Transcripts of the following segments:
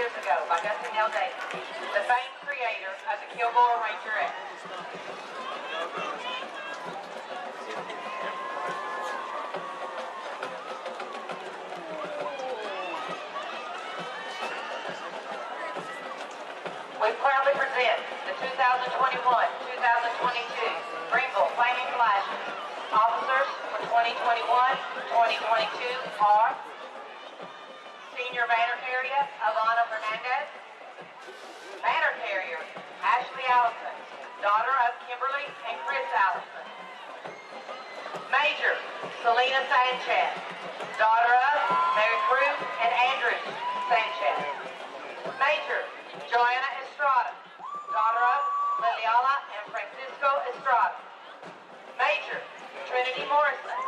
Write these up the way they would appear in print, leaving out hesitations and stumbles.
years ago by Gussie Nell Davis, the famed creator of the Kilgore Rangerette. We proudly present the 2021-2022 Greenville Flaming Flashes. Officers for 2021-2022 are Senior Banner Carrier Alana Fernandez, Banner Carrier Ashley Allison, daughter of Kimberly and Chris Allison. Major Selena Sanchez, daughter of Mary Cruz and Andrew Sanchez. Major Joanna Estrada, daughter of Liliana and Francisco Estrada. Major Trinity Morrison,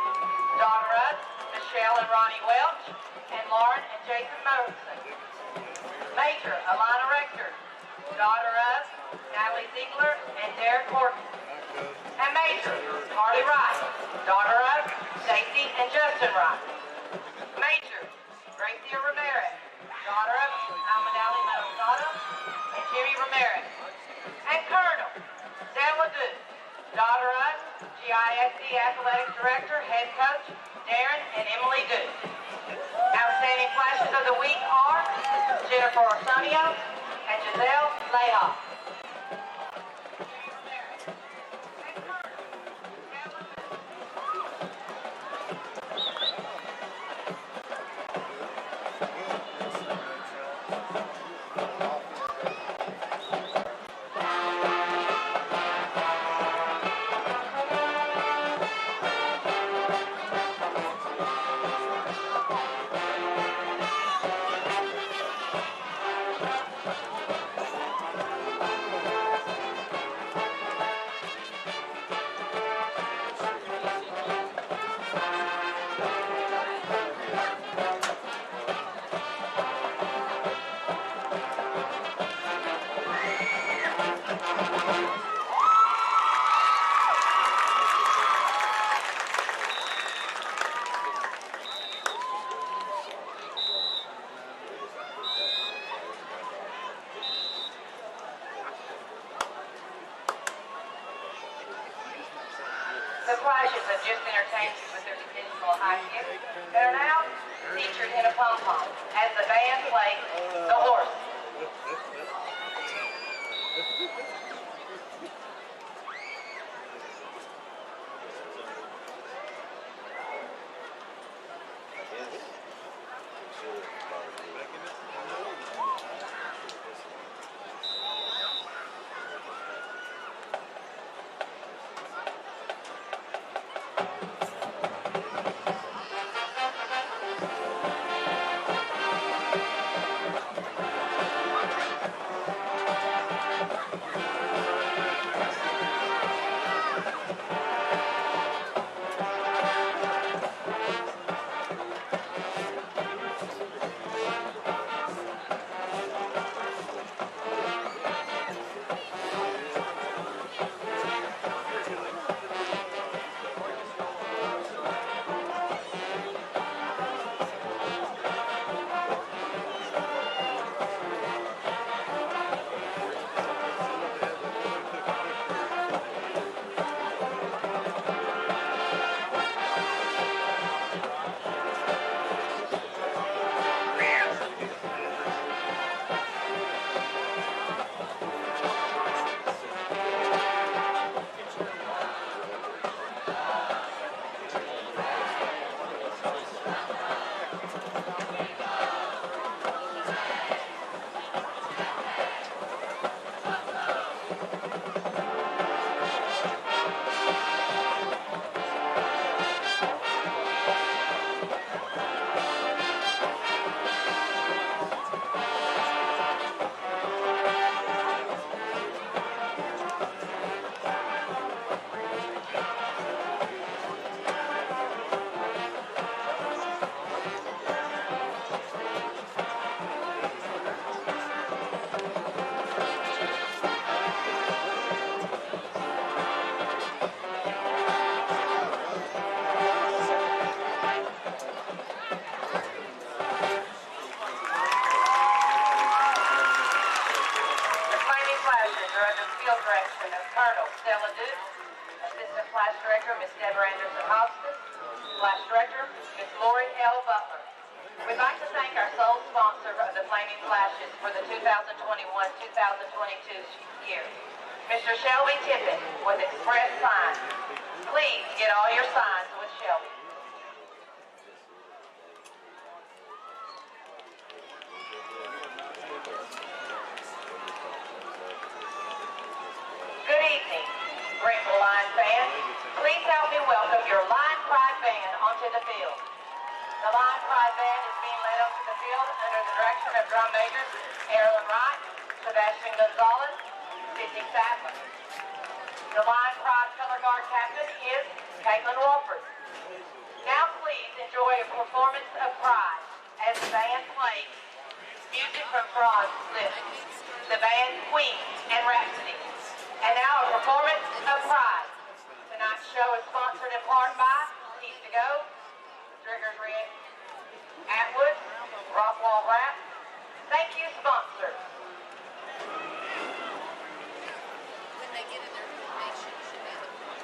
daughter of Michelle and Ronnie Welch and Lauren and Jason Morrison. Major Alana Rector, daughter of Natalie Ziegler and Derek Horton. And Major Harley Wright, daughter of Stacy and Justin Wright. Major Gracia Ramirez, daughter of Almadali Maldonado and Jimmy Ramirez. And Colonel Stella Du, daughter of GISD Athletic Director, Head Coach Darren and Emily Du. Outstanding flashes of the week are Jennifer Arsenio and Giselle Leha. The flashes have just entertained you with their traditional high kicks that are now featured in a pom-pom as the band plays The Horse. hostess, Flash Director, Ms. Lori L. Butler. We'd like to thank our sole sponsor of the Flaming Flashes for the 2021-2022 year, Mr. Shelby Tippett with Express Signs. Please get all your signs with Shelby. Good evening, Greenville Line fans. Please help me welcome your Line Pride Band onto the field. The Line Pride Band is being led onto the field under the direction of drum majors Erlen Wright, Sebastian Gonzalez, Sidney Sadler. The Line Pride Color Guard Captain is Caitlin Walford. Now please enjoy a performance of Pride as the band plays music from Frog's List, the band Queen and Rhapsody. And now a performance of Pride. Tonight's show is sponsored in part by Keys to Go, Triggers Red, Atwood, Rockwall Wrap. Thank you, sponsors. When they get in their information, it should be on the front.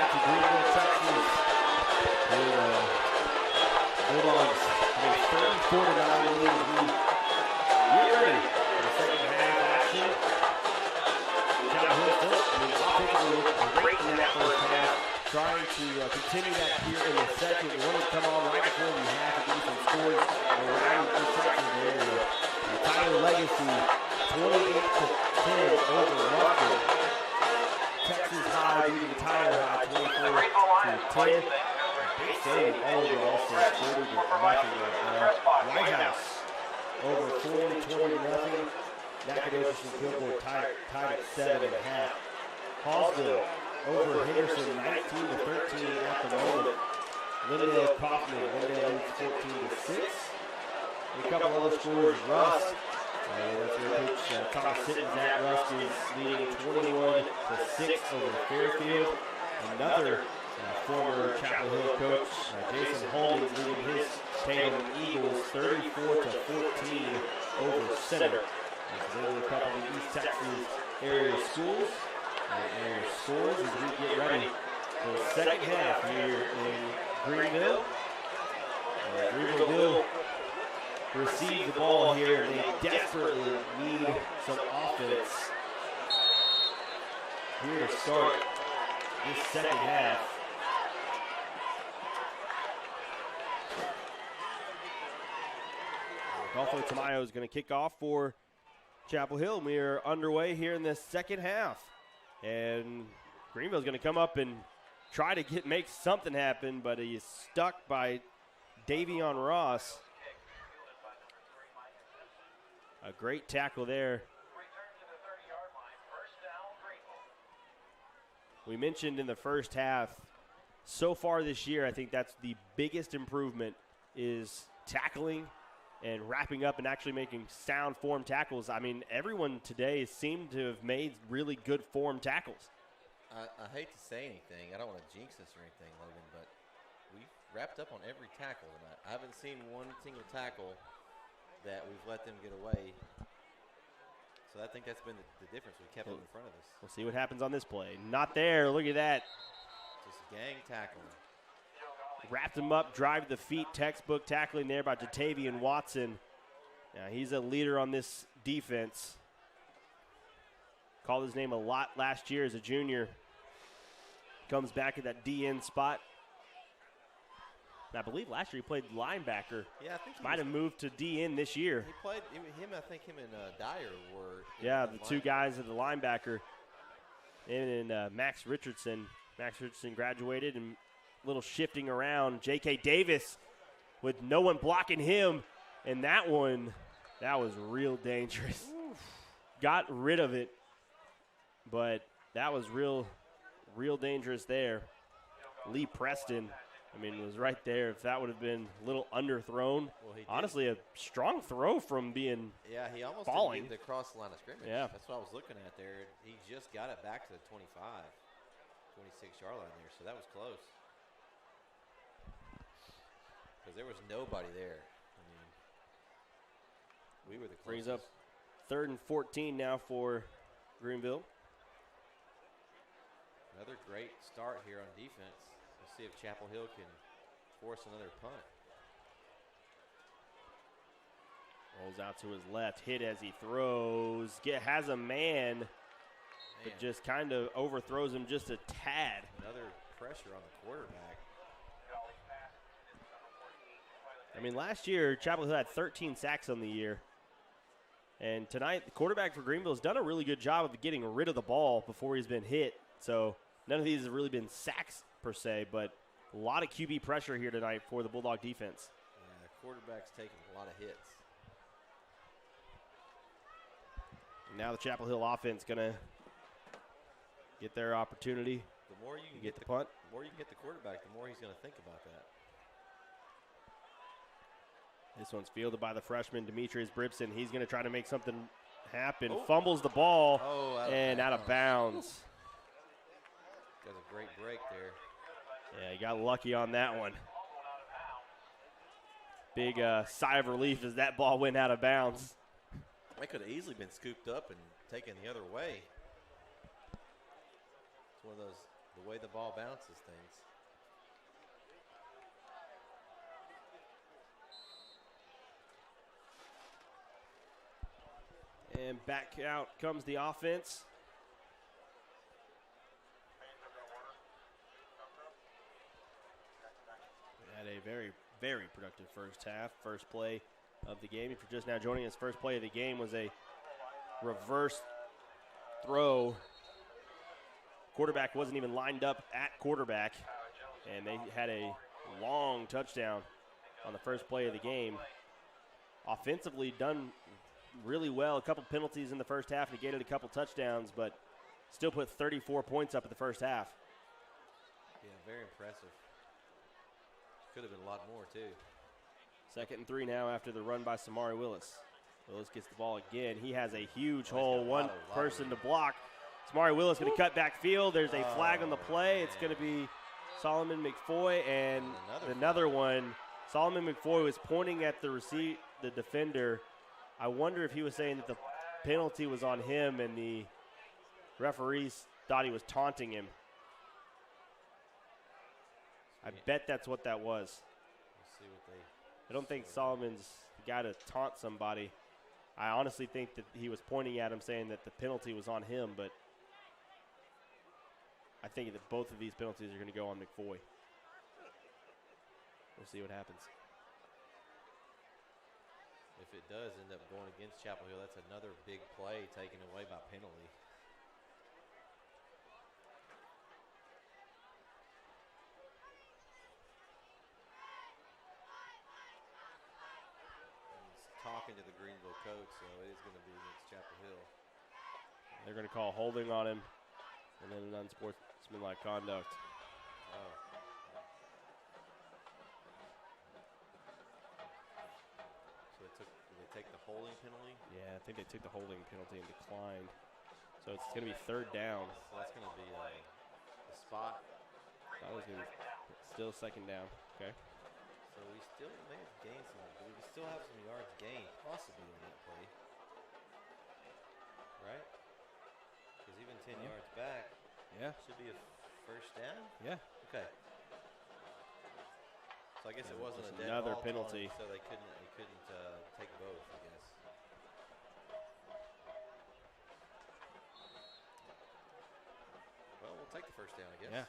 to Greenville, Texas. Here the Bulldogs have a 34-9 lead as we get ready for the second half action. Chapel Hill still, offensively looked great in that first half. Trying to continue that here in the second. We wanted to come on right before we have to get some scores around the Texas area. Tyler Legacy, 28-10 over Lufkin. Texas High beating Tyler High, 24-10. Big save all over also 40-0 right now. Lighthouse over 40-20. Nacogdoches and Kilgore tied at 7.5. Hallsville over Henderson, 19-13 at the moment. Lindale Kaufman, Lindale leads 14-6. A couple other scores, Russ. That's where Coach Thomas Sitton's at. Russ is leading 21-6 over Fairfield. Another former Chapel Hill coach, Jason Holdings, leading his Tatum Eagles 34-14 over Center. So those are a couple of the East Texas area schools. And scores as we get ready for the second half here in Greenville. Greenville will receive the ball here, and they desperately need some offense here to start this second half. Adolfo Tamayo is going to kick off for Chapel Hill. We are underway here in the second half. And Greenville's going to come up and try to make something happen, but he is stuck by Davion Ross. A great tackle there. We mentioned in the first half, so far this year, I think that's the biggest improvement is tackling and wrapping up and actually making sound form tackles. I mean, everyone today seemed to have made really good form tackles. I hate to say anything. I don't want to jinx this or anything, Logan, but we wrapped up on every tackle tonight. I haven't seen one single tackle that we've let them get away. So I think that's been the difference. We kept them in front of us. We'll see what happens on this play. Not there. Look at that. Just gang tackling. Wrapped him up, drive the feet, textbook tackling there by Jatavian Watson. Now, he's a leader on this defense. Called his name a lot last year as a junior. Comes back at that DN spot. And I believe last year he played linebacker. Yeah, I think he might have moved to DN this year. He played him. I think him and Dyer were. Yeah, the two guys at the linebacker. And Max Richardson. Max Richardson graduated and little shifting around. J.K. Davis with no one blocking him. And that one, that was real dangerous. Oof. Got rid of it, but that was real dangerous there. Lee Preston, I mean, was right there. If that would have been a little underthrown. Well, honestly, a strong throw from being he almost falling. Didn't get across the line of scrimmage. Yeah. That's what I was looking at there. He just got it back to the 25, 26-yard line there, so that was close. Because there was nobody there. I mean, we were the closest. Brings up 3rd and 14 now for Greenville. Another great start here on defense. We'll see if Chapel Hill can force another punt. Rolls out to his left, hit as he throws. Has a man, but just kind of overthrows him just a tad. Another pressure on the quarterback. I mean, last year, Chapel Hill had 13 sacks on the year. And tonight, the quarterback for Greenville has done a really good job of getting rid of the ball before he's been hit. So none of these have really been sacks per se, but a lot of QB pressure here tonight for the Bulldog defense. Yeah, the quarterback's taking a lot of hits. Now the Chapel Hill offense going to get their opportunity. The more you can get the punt. The more you can get the quarterback, the more he's going to think about that. This one's fielded by the freshman, Demetrius Bribson. He's going to try to make something happen. Fumbles the ball out of bounds. Got a great break there. Yeah, he got lucky on that one. Big sigh of relief as that ball went out of bounds. That could have easily been scooped up and taken the other way. It's one of those the way the ball bounces things. And back out comes the offense. We had a very, very productive first half. First play of the game. If you're just now joining us, first play of the game was a reverse throw. Quarterback wasn't even lined up at quarterback, and they had a long touchdown on the first play of the game. Offensively done really well. A couple penalties in the first half, negated a couple touchdowns, but still put 34 points up in the first half. Yeah, very impressive. Could have been a lot more, too. 2nd and 3 now after the run by Samari Willis. Willis gets the ball again. He has a huge hole, one person to block. Samari Willis going to cut back field. There's a flag on the play. It's going to be Solomon McFoy, and another one. Solomon McFoy was pointing at the defender. I wonder if he was saying that the penalty was on him and the referees thought he was taunting him. I bet that's what that was. We'll see what they. I don't think Solomon's the guy to taunt somebody. I honestly think that he was pointing at him saying that the penalty was on him, but I think that both of these penalties are going to go on McFoy. We'll see what happens. If it does end up going against Chapel Hill, that's another big play taken away by penalty. He's talking to the Greenville coach, so it is going to be against Chapel Hill. They're going to call holding on him and then an unsportsmanlike conduct. Oh. Did they take the holding penalty? Yeah, I think they took the holding penalty and declined. So it's going to be 3rd down. So that's going to be a spot. That was going to be still 2nd down. Okay. So we still may have gained some. We still have some yards gained possibly on that play. Right? Because even 10 yards back should be a first down. Yeah. Okay. So I guess it wasn't a dead another ball penalty. So they couldn't take both, I guess. Well, we'll take the first down, I guess. Yeah.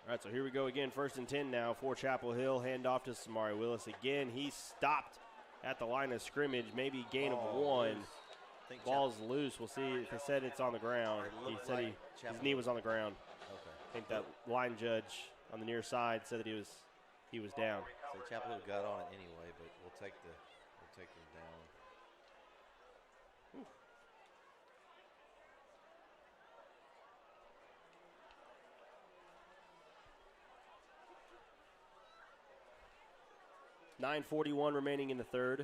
All right, so here we go again. 1st and 10 now for Chapel Hill. Hand off to Samari Willis again. He stopped at the line of scrimmage, maybe gain of 1. Ball's loose. We'll see. They said it's on the ground. He said his knee was on the ground. Okay. I think that line judge on the near side said that he was down. So Chapel Hill got on it anyway, but we'll take them down. Whew. 9:41 remaining in the 3rd.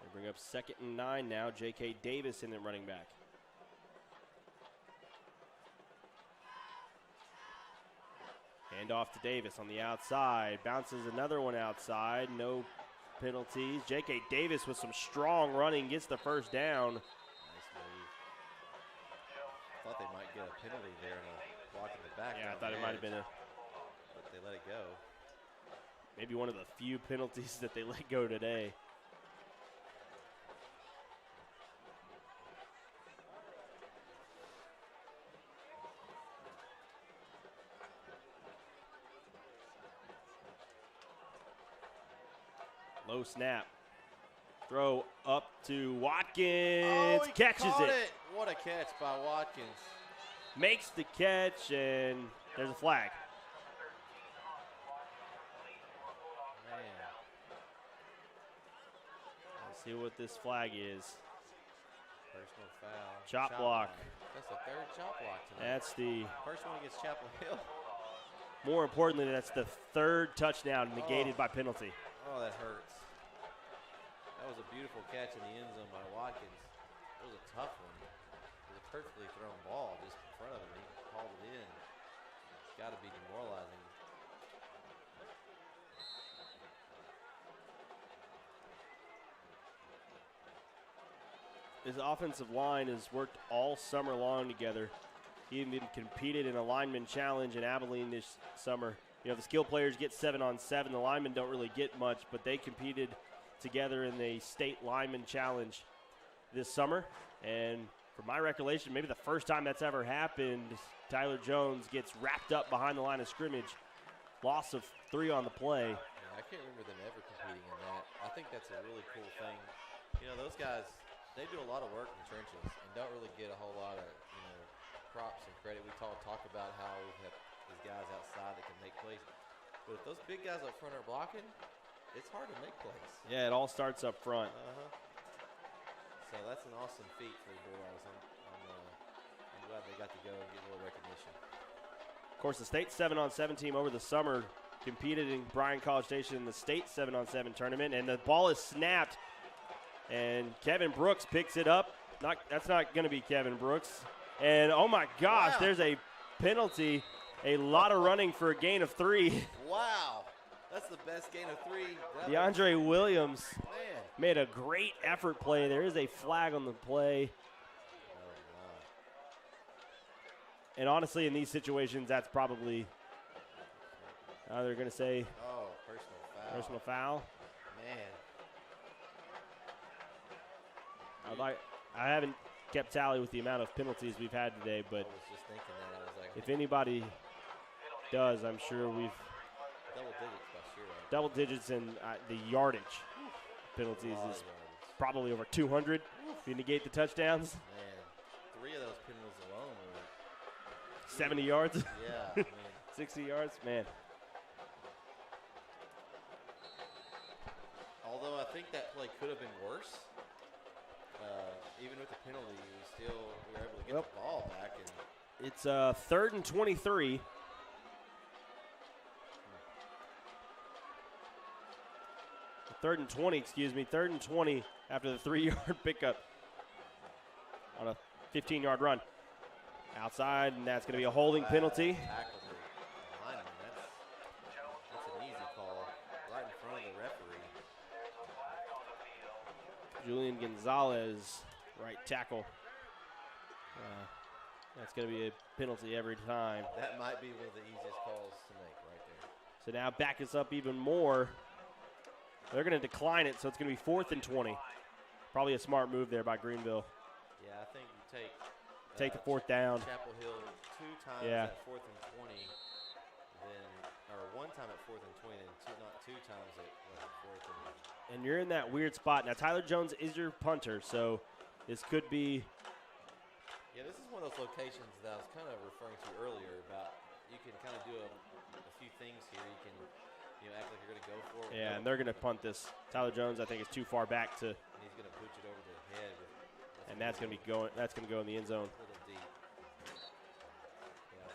They bring up 2nd and 9 now. J.K. Davis in the running back. Hand off to Davis on the outside. Bounces another one outside. No penalties. J.K. Davis with some strong running gets the first down. Nice move. Thought they might get a penalty there and a block in the back. Yeah, I thought it might have been but they let it go. Maybe one of the few penalties that they let go today. Low snap. Throw up to Watkins. Oh, he catches caught it. What a catch by Watkins. Makes the catch, and there's a flag. Man. Let's see what this flag is. Personal foul. Chop block. That's the 3rd chop block tonight. That's the, First one against Chapel Hill. more importantly, that's the 3rd touchdown negated by penalty. Oh, that hurts. That was a beautiful catch in the end zone by Watkins. It was a tough one. It was a perfectly thrown ball just in front of him. He called it in. It's got to be demoralizing. his offensive line has worked all summer long together. He even competed in a lineman challenge in Abilene this summer. You know, the skill players get 7-on-7. The linemen don't really get much, but they competed together in the state lineman challenge this summer. And from my recollection, maybe the first time that's ever happened, Tyler Jones gets wrapped up behind the line of scrimmage. Loss of 3 on the play. Yeah, I can't remember them ever competing in that. I think that's a really cool thing. You know, those guys, they do a lot of work in the trenches and don't really get a whole lot of, props and credit. We talk about how we have these guys outside that can make plays. But if those big guys up front are blocking, it's hard to make plays. Yeah, it all starts up front. So that's an awesome feat for the Bulldogs. I'm glad they got to go and get a little recognition. Of course, the state 7-on-7 team over the summer competed in Bryan College Station in the state 7-on-7 tournament, and the ball is snapped, and Kevin Brooks picks it up. That's not going to be Kevin Brooks. And, oh, my gosh, wow. There's a penalty. A lot of running for a gain of 3. Wow. That's the best gain of 3. DeAndre Williams Man. made a great effort play. There is a flag on the play. Oh, wow. And, honestly, in these situations, that's probably they're going to say personal foul. Man. I haven't kept tally with the amount of penalties we've had today, but I was just thinking that. I was like, if anybody does, I'm sure we've double digits by sure. Right? double digits in the yardage penalties is probably over 200 if you negate the touchdowns. Man, 3 of those penalties alone were 70 yards. Yeah, I mean, 60 yards, man. although I think that play could have been worse. Even with the penalty, we were able to get the ball back. And It's 3rd and 23. Third and 20, excuse me. 3rd and 20 after the 3-yard pickup on a 15-yard run. Outside, and that's going to be a holding penalty. Tackled the lineman. That's an easy call right in front of the referee. Julian Gonzalez, right tackle. That's going to be a penalty every time. That might be one of the easiest calls to make right there. So now back us up even more. They're going to decline it, so it's going to be 4th and 20. Probably a smart move there by Greenville. Yeah, I think you Take the 4th down. Chapel Hill 2 times Yeah. at 4th and 20, or 1 time at 4th and 20, then not 2 times at 4th and. And you're in that weird spot. Now, Tyler Jones is your punter, so this could be. Yeah, this is one of those locations that I was kind of referring to earlier about you can kind of do a few things here. You can act like you're going to go for it. Yeah, and they're going to punt this. Tyler Jones, I think, is too far back to. And he's going to pooch it over the head. And that's going to be going. That's going to go in the end zone. A little deep. Yeah.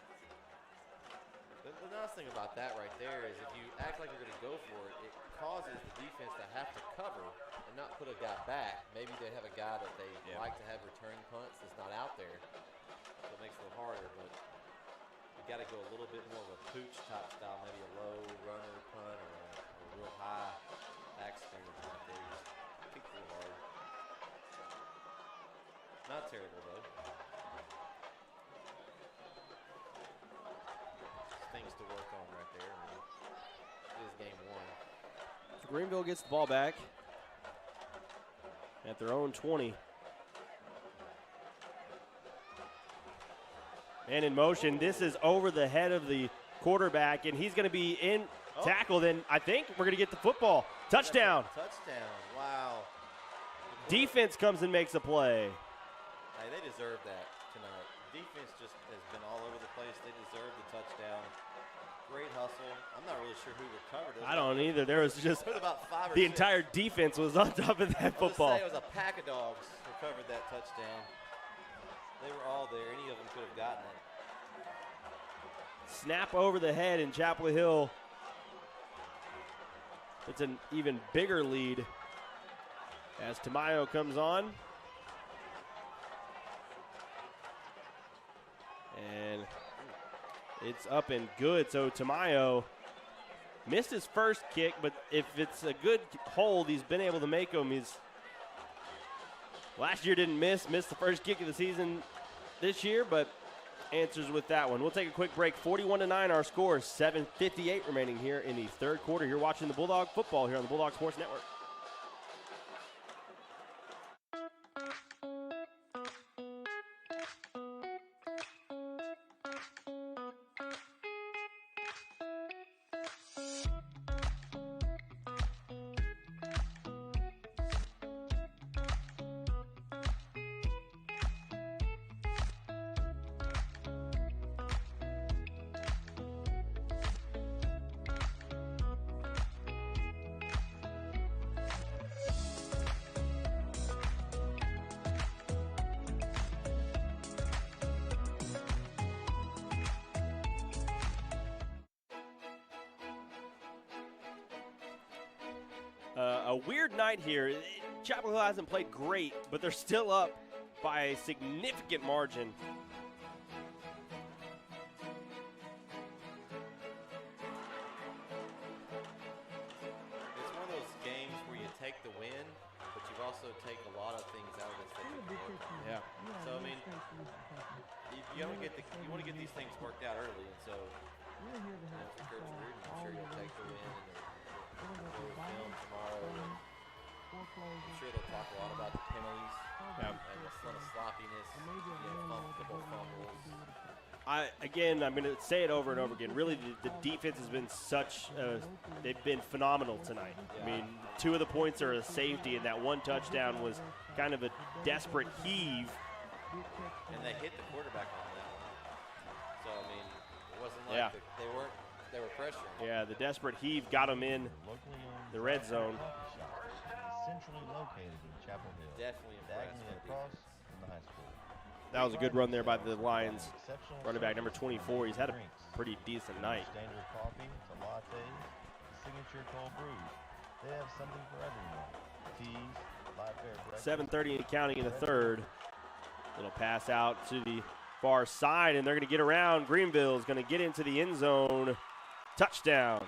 The nice thing about that right there is if you act like you're going to go for it, it causes the defense to have to cover and not put a guy back. Maybe they have a guy that they like to have returning punts that's not out there, so it makes it a little harder. But you got to go a little bit more of a pooch type style, maybe a low runner punt or a real high back spin out there. You just kick a little hard. Not terrible, though. Things to work on right there. I mean, it is game 1. So Greenville gets the ball back at their own 20. And in motion, this is over the head of the quarterback, and he's going to be in tackled, and I think we're going to get the football. Touchdown. Touchdown. Wow. Defense comes and makes a play. Hey, they deserve that tonight. Defense just has been all over the place. They deserve the touchdown. Great hustle. I'm not really sure who recovered it. I don't either. There was just It was about 5 or the 6. entire defense was on top of that football. It was a pack of dogs recovered that touchdown. They were all there. Any of them could have gotten it. Snap over the head, and Chapel Hill. It's an even bigger lead as Tamayo comes on. And it's up and good. So Tamayo missed his first kick, but if it's a good hold, he's been able to make them. Last year didn't missed the first kick of the season this year, but answers with that one. We'll take a quick break. 41-9 our score. 7:58 remaining here in the third quarter. You're watching the Bulldog football here on the Bulldog Sports Network. A weird night here. Chapel Hill hasn't played great, but they're still up by a significant margin. It's one of those games where you take the win, but you also take a lot of things out of it that you can work on. Yeah. So I mean, you want to get these things worked out early, and so for Coach Reardon, I'm sure you'll take the win and then we'll film tomorrow. I'm sure they'll talk a lot about the penalties and the sloppiness, couple fumbles. I'm going to say it over and over again. Really, the defense has been they've been phenomenal tonight. Yeah. I mean, 2 of the points are a safety, and that one touchdown was kind of a desperate heave. And they hit the quarterback on that one. So, I mean, it wasn't like they were pressuring. Yeah, the desperate heave got them in the red zone. Centrally located in Chapel Hill. Definitely impressed. Across from the high school. That was a good run there by the Lions. Running back number 24. He's had a pretty decent night. Standard coffee to lattes, signature cold brews. They have something for everyone. Teas, live fair breakfast. 7:30 and counting in the third. Little pass out to the far side, and they're going to get around. Greenville is going to get into the end zone. Touchdown.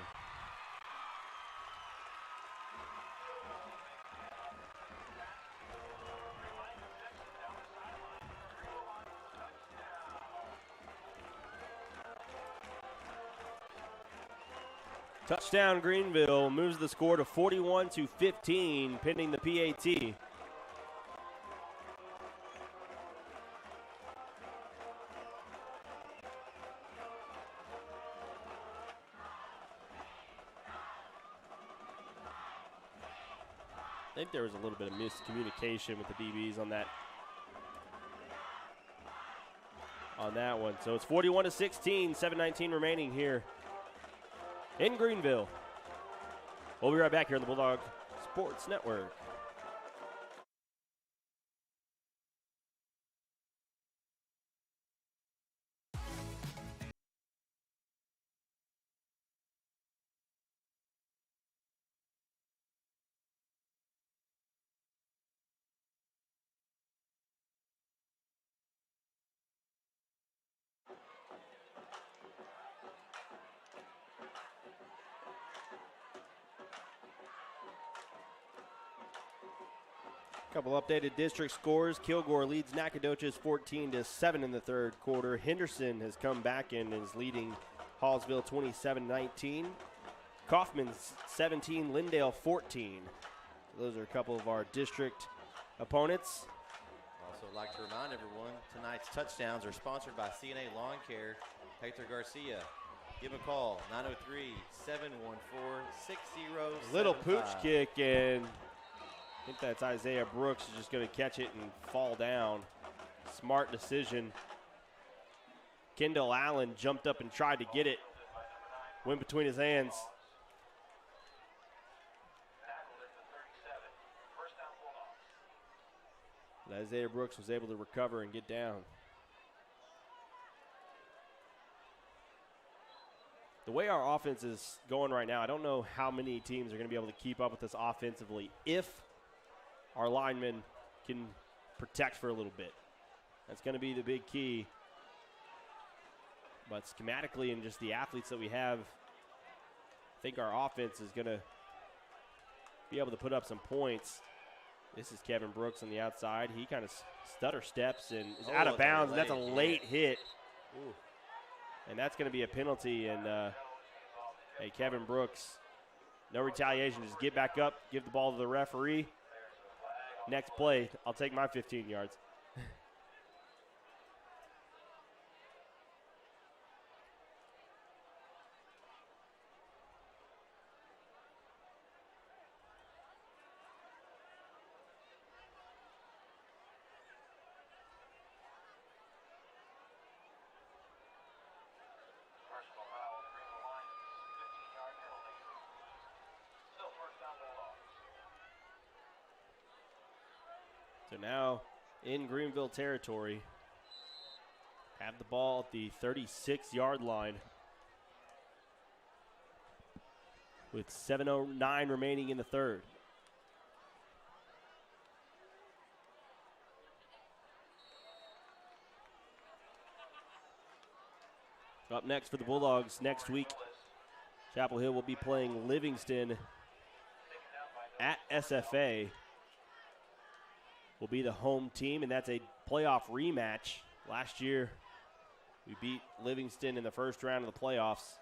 Touchdown Greenville moves the score to 41-15, pending the PAT. I think there was a little bit of miscommunication with the DBs on that one. So it's 41-16, 7:19 remaining here in Greenville. We'll be right back here on the Bulldog Sports Network. Couple updated district scores. Kilgore leads Nacogdoches 14-7 in the third quarter. Henderson has come back and is leading Hallsville 27-19. Kaufman 17, Lindale 14. Those are a couple of our district opponents. Also like to remind everyone, tonight's touchdowns are sponsored by CNA Lawn Care. Hector Garcia. Give him a call, 903-714-6075. Little pooch kick, and I think that's Isaiah Brooks is just going to catch it and fall down. Smart decision. Kendall Allen jumped up and tried to get it. Went between his hands. But Isaiah Brooks was able to recover and get down. The way our offense is going right now, I don't know how many teams are going to be able to keep up with us offensively if our linemen can protect for a little bit. That's going to be the big key. But schematically and just the athletes that we have, I think our offense is going to be able to put up some points. This is Kevin Brooks on the outside. He kind of stutter steps and is Oh, out of it's a bounds. And late that's a hit. late hit. Ooh. And that's going to be a penalty. And, hey, Kevin Brooks, no retaliation. Just get back up, give the ball to the referee. Next play, I'll take my 15 yards. So now in Greenville territory, have the ball at the 36-yard line with 7:09 remaining in the third. Up next for the Bulldogs next week, Chapel Hill will be playing Livingston at SFA. Will be the home team, and that's a playoff rematch. Last year, we beat Livingston in the first round of the playoffs.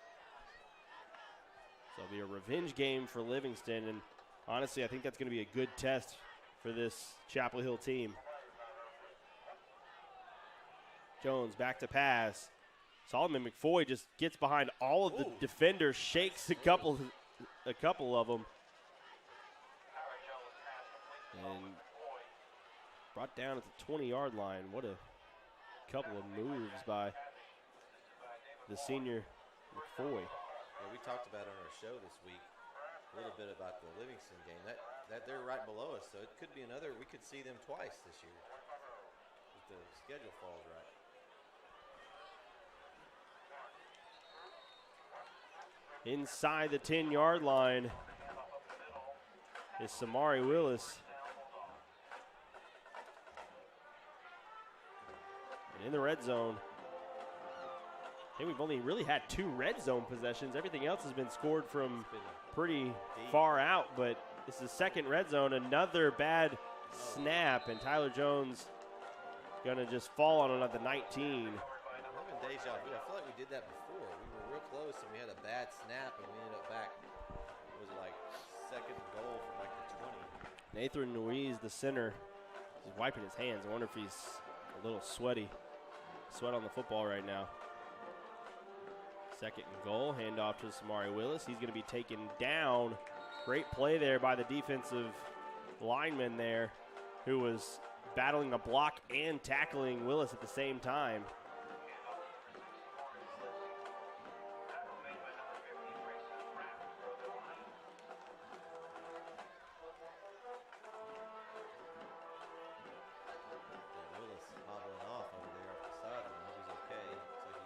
So it'll be a revenge game for Livingston, and honestly, I think that's going to be a good test for this Chapel Hill team. Jones back to pass. Solomon McFoy just gets behind all of the defenders, shakes a couple of them, and brought down at the 20-yard line. What a couple of moves by the senior McFoy. Yeah, we talked about it on our show this week a little bit about the Livingston game. That they're right below us, so it could be another. We could see them twice this year if the schedule falls right. Inside the 10-yard line is Samari Willis. And in the red zone, I think we've only really had 2 red zone possessions. Everything else has been scored from pretty far out, but this is the second red zone. Another bad snap, and Tyler Jones gonna just fall on it at the 19. I'm having deja vu. I feel like we did that before. We were real close, and we had a bad snap, and we ended up back. Was it like second and goal from like the 20? Nathan Ruiz, the center, is wiping his hands. I wonder if he's a little sweaty. Sweat on the football right now. Second and goal, handoff to Samari Willis. He's going to be taken down. Great play there by the defensive lineman there, who was battling a block and tackling Willis at the same time. Willis hobbling off over there off the sideline. I hope he's okay. So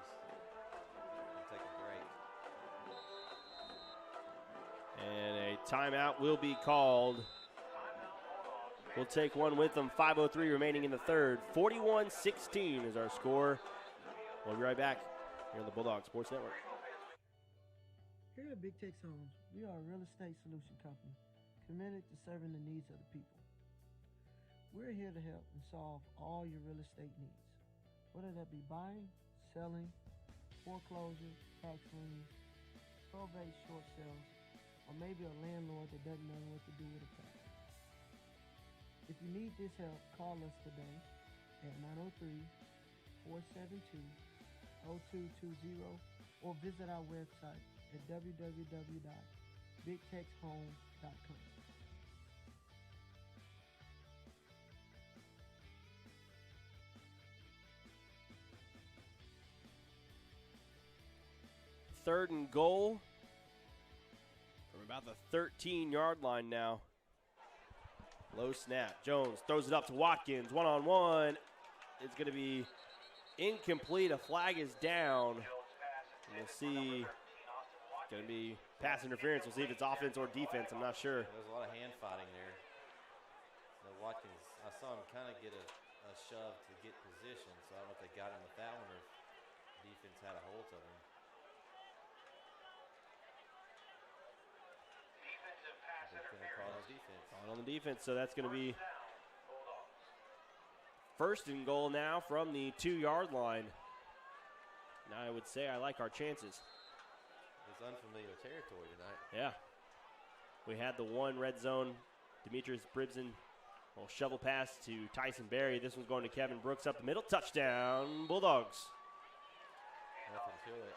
he's going to take a break. And a timeout will be called. We'll take one with them. 5:03 remaining in the third. 41-16 is our score. We'll be right back here on the Bulldog Sports Network. Here at Big Tex Homes, we are a real estate solution company committed to serving the needs of the people. We're here to help and solve all your real estate needs, whether that be buying, selling, foreclosure, tax liens, probate short sales, or maybe a landlord that doesn't know what to do with a property. If you need this help, call us today at 903-472-0220 or visit our website at www.bigtexhomes.com. Third and goal from about the 13-yard line now. Low snap. Jones throws it up to Watkins. One-on-one. It's going to be incomplete. A flag is down. And we'll see. It's going to be pass interference. We'll see if it's offense or defense. I'm not sure. There was a lot of hand fighting there. So Watkins, I saw him kind of get a shove to get position, so I don't know if they got him with that one or if defense had a hold of him. They're going to call on defense. On the defense, so that's going to be First and goal now from the 2-yard line. And I would say I like our chances. It's unfamiliar territory tonight. Yeah. We had the one red zone. Demetrius Bribson will shovel pass to Tyson Berry. This one's going to Kevin Brooks up the middle. Touchdown, Bulldogs. Nothing to it.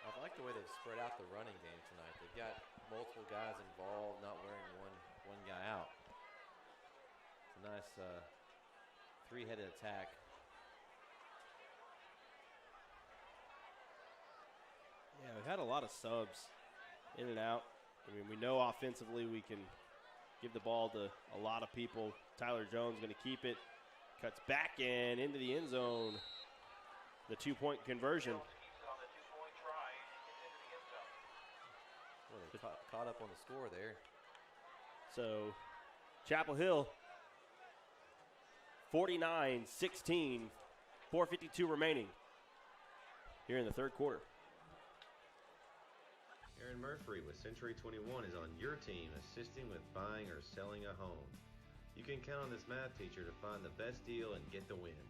I like the way they've spread out the running game tonight. They've got multiple guys involved, not wearing one guy out. It's a nice three-headed attack. Yeah, we've had a lot of subs in and out. I mean, we know offensively we can give the ball to a lot of people. Tyler Jones going to keep it. Cuts back and into the end zone. The 2-point conversion. Well, they caught up on the score there. So, Chapel Hill, 49-16, 4:52 remaining here in the third quarter. Aaron Murphy with Century 21 is on your team assisting with buying or selling a home. You can count on this math teacher to find the best deal and get the win.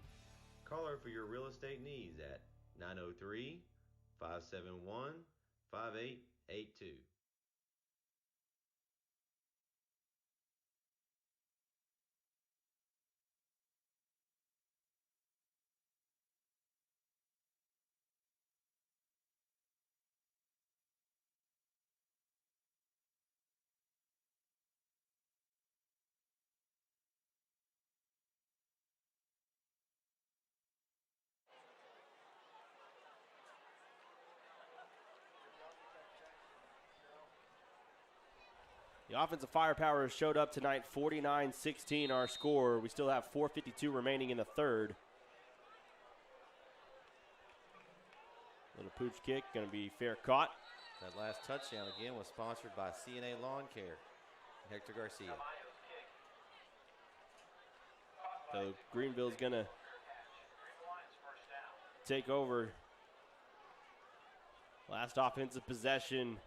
Call her for your real estate needs at 903-571-5882. The offensive firepower has showed up tonight, 49-16 our score. We still have 4:52 remaining in the third. Little pooch kick, going to be fair caught. That last touchdown again was sponsored by CNA Lawn Care. Hector Garcia. So Greenville's going to take over. Last offensive possession.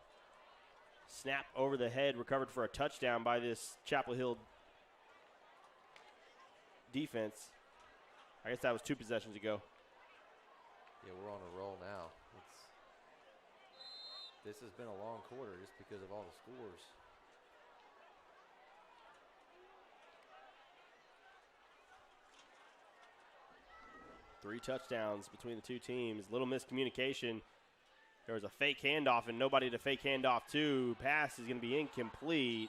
Snap over the head, recovered for a touchdown by this Chapel Hill defense. I guess that was 2 possessions ago. Yeah, we're on a roll now. This has been a long quarter just because of all the scores. Three touchdowns between the two teams. Little miscommunication. There was a fake handoff and nobody to fake handoff to. Pass is going to be incomplete.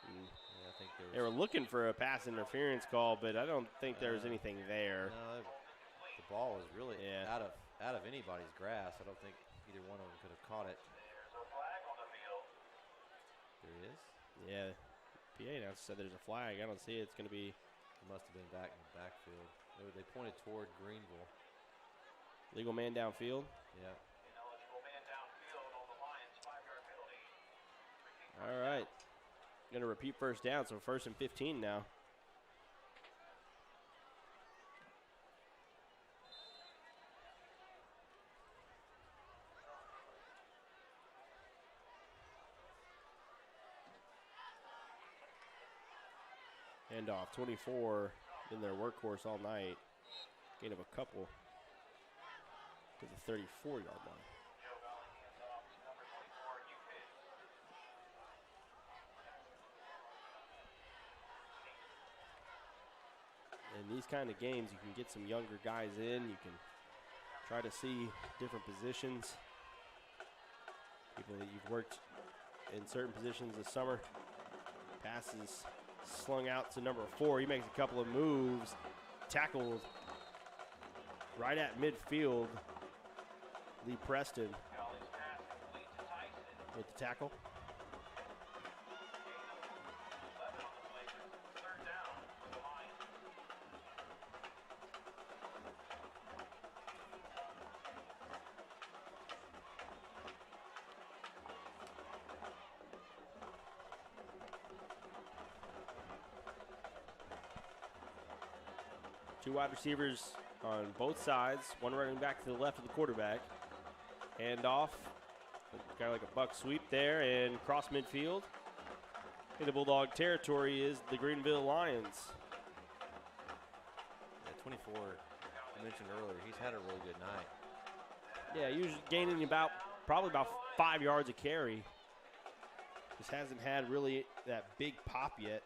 Yeah, I think they were looking for a pass interference call, but I don't think there was anything there. No, the ball was really out of anybody's grasp. I don't think either one of them could have caught it. There he is. Yeah, PA announcer said there's a flag. I don't see it. It's going to be. It must have been back in the backfield. They pointed toward Greenville. Legal man downfield. Yeah. All right. Going to repeat first down, so 1st and 15 now. Handoff, 24, been their workhorse all night. Gain of a couple to the 34-yard line. In these kind of games, you can get some younger guys in. You can try to see different positions. People that you've worked in certain positions this summer. Passes slung out to number 4. He makes a couple of moves. Tackled right at midfield. Lee Preston with the tackle. Two wide receivers on both sides. One running back to the left of the quarterback. Hand off. kind of like a buck sweep there and cross midfield. In the Bulldog territory is the Greenville Lions. At 24, I mentioned earlier, he's had a really good night. Yeah, usually gaining probably about 5 yards a carry. Just hasn't had really that big pop yet.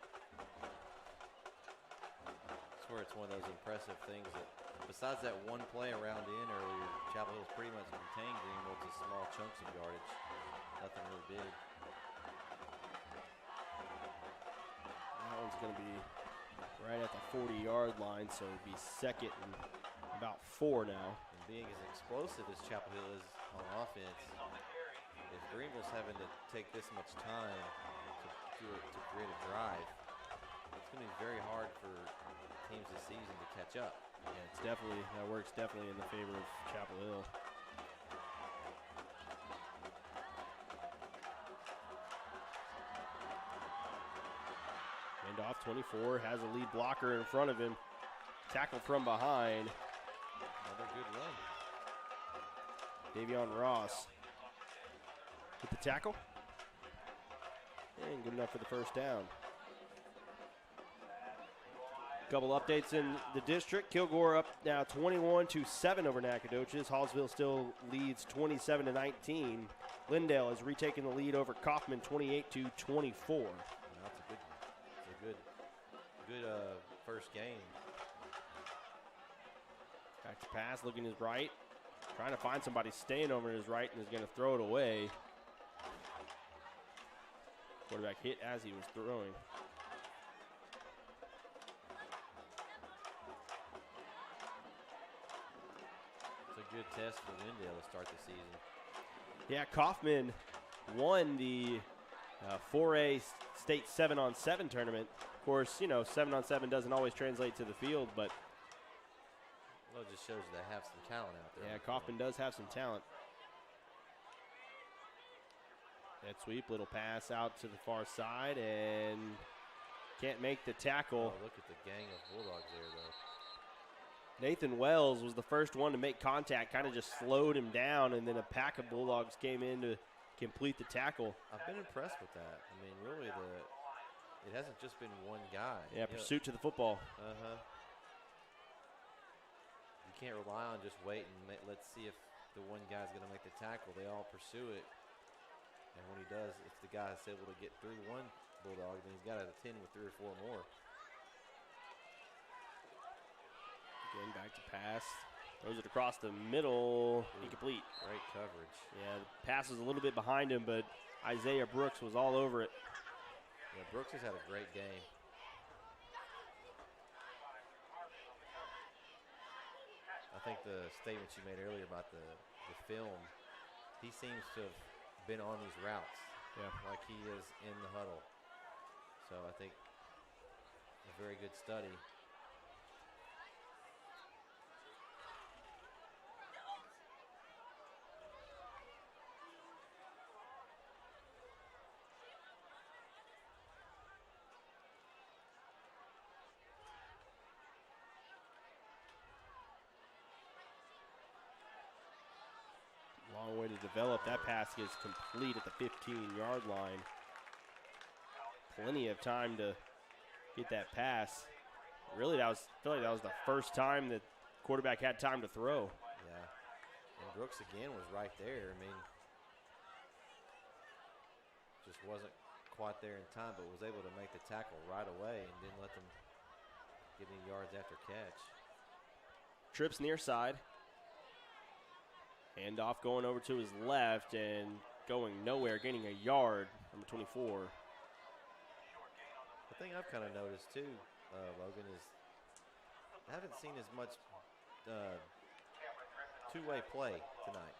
I swear it's one of those impressive things that, besides that one play around in earlier, Chapel Hill's pretty much contained Greenville to small chunks of yardage. Nothing really big. That one's going to be right at the 40-yard line, so it'll be second and about 4 now. And being as explosive as Chapel Hill is on offense, if Greenville's having to take this much time to create a drive, it's going to be very hard for teams this season to catch up. Yeah, it's definitely, that works definitely in the favor of Chapel Hill. Handoff, 24, has a lead blocker in front of him. Tackle from behind. Another good run. Davion Ross with the tackle. And good enough for the first down. Couple updates in the district. Kilgore up now 21-7 over Nacogdoches. Hallsville still leads 27-19. Lindale has retaken the lead over Kaufman 28-24. That's a good first game. Back to pass, looking his right. Trying to find somebody staying over his right and is going to throw it away. Quarterback hit as he was throwing. It's a good test for Lindale to start the season. Yeah, Kaufman won the 4A state 7-on-7 tournament. Of course, you know, 7-on-7 doesn't always translate to the field, but well, it just shows they have some talent out there. yeah, Kaufman does have some talent. That sweep, little pass out to the far side, and can't make the tackle. Oh, look at the gang of Bulldogs there, though. Nathan Wells was the first one to make contact, kind of just slowed him down, and then a pack of Bulldogs came in to complete the tackle. I've been impressed with that. I mean, really, it hasn't just been one guy. Yeah, pursuit to the football. Uh-huh. You can't rely on just waiting. Let's see if the one guy's going to make the tackle. They all pursue it. And when he does, if the guy's able to get through one Bulldog, then he's got to attend with 3 or 4 more. Again, back to pass. Throws it across the middle. Incomplete. Great coverage. Yeah, the pass was a little bit behind him, but Isaiah Brooks was all over it. Yeah, Brooks has had a great game. I think the statement you made earlier about the film, he seems to have been on these routes. Yeah. Like he is in the huddle. So I think a very good study. Long way to develop. That pass is complete at the 15-yard line. Plenty of time to get that pass. Really, I feel like that was the first time that quarterback had time to throw. Yeah. And Brooks again was right there. I mean, just wasn't quite there in time, but was able to make the tackle right away and didn't let them get any yards after catch. Trips near side. Handoff going over to his left and going nowhere, gaining a yard, number 24. The thing I've kind of noticed too, Logan, is I haven't seen as much two-way play tonight.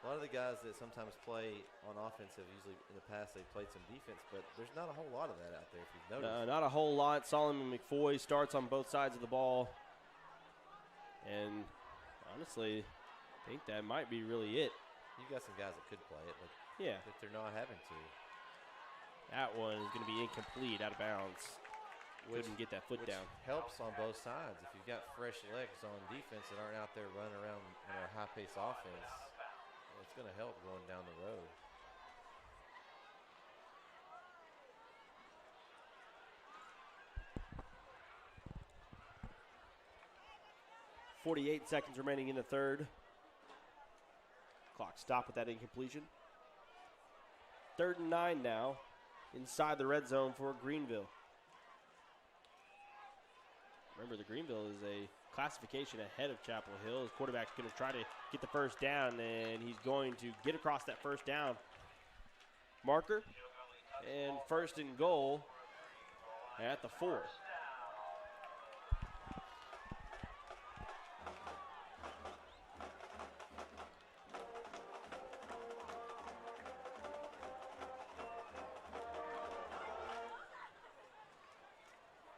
A lot of the guys that sometimes play on offense have usually in the past they've played some defense, but there's not a whole lot of that out there if you've noticed. Not a whole lot. Solomon McFoy starts on both sides of the ball. And honestly, I think that might be really it. You got some guys that could play it, but yeah, if they're not having to. That one is going to be incomplete, out of bounds. Couldn't get that foot which down. Helps on both sides. If you've got fresh legs on defense that aren't out there running around in a high-paced offense, it's going to help going down the road. 48 seconds remaining in the third. Clock stopped with that incompletion. 3rd and 9 now inside the red zone for Greenville. Remember, the Greenville is a classification ahead of Chapel Hill. His quarterback's going to try to get the first down, and he's going to get across that first down marker. And 1st and goal at the 4.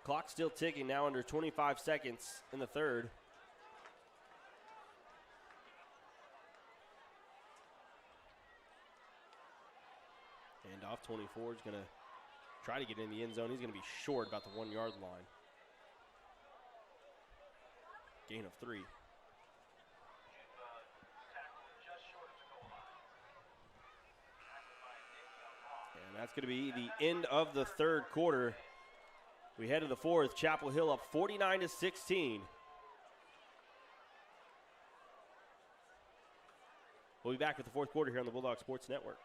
Clock still ticking, now under 25 seconds in the third. And off 24 is going to try to get in the end zone. He's going to be short about the 1 yard line. Gain of 3. And that's going to be the end of the third quarter. We head to the fourth. Chapel Hill up 49-16. We'll be back with the fourth quarter here on the Bulldog Sports Network.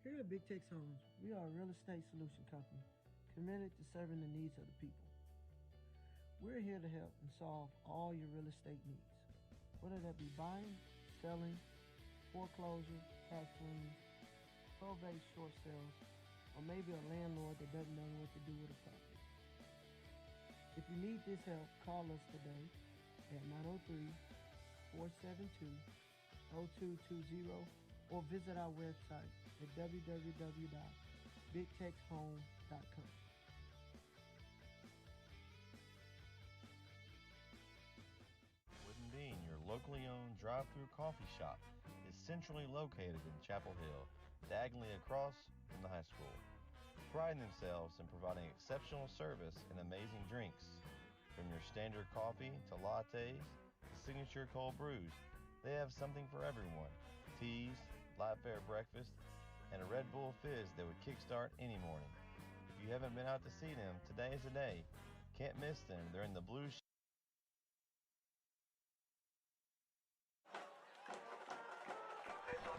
Here at Big Tex Homes, we are a real estate solution company committed to serving the needs of the people. We're here to help and solve all your real estate needs, whether that be buying, selling, foreclosure, tax liens, probate short sales, or maybe a landlord that doesn't know what to do with a property. If you need this help, call us today at 903-472-0220 or visit our website at www.bigtexhome.com. Wooden Bean, your locally owned drive-through coffee shop, is centrally located in Chapel Hill, diagonally across from the high school. Priding themselves in providing exceptional service and amazing drinks. From your standard coffee to lattes to signature cold brews, they have something for everyone. Teas, live fair breakfast, and a Red Bull fizz that would kickstart any morning. If you haven't been out to see them, today is the day. Can't miss them. They're in the blue.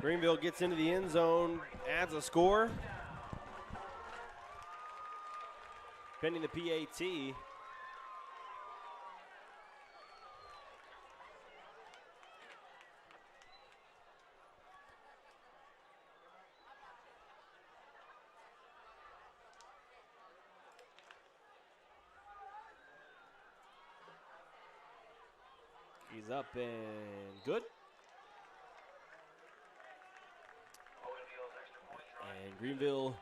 Greenville gets into the end zone, adds a score. Pending the PAT. He's up and good. And Greenville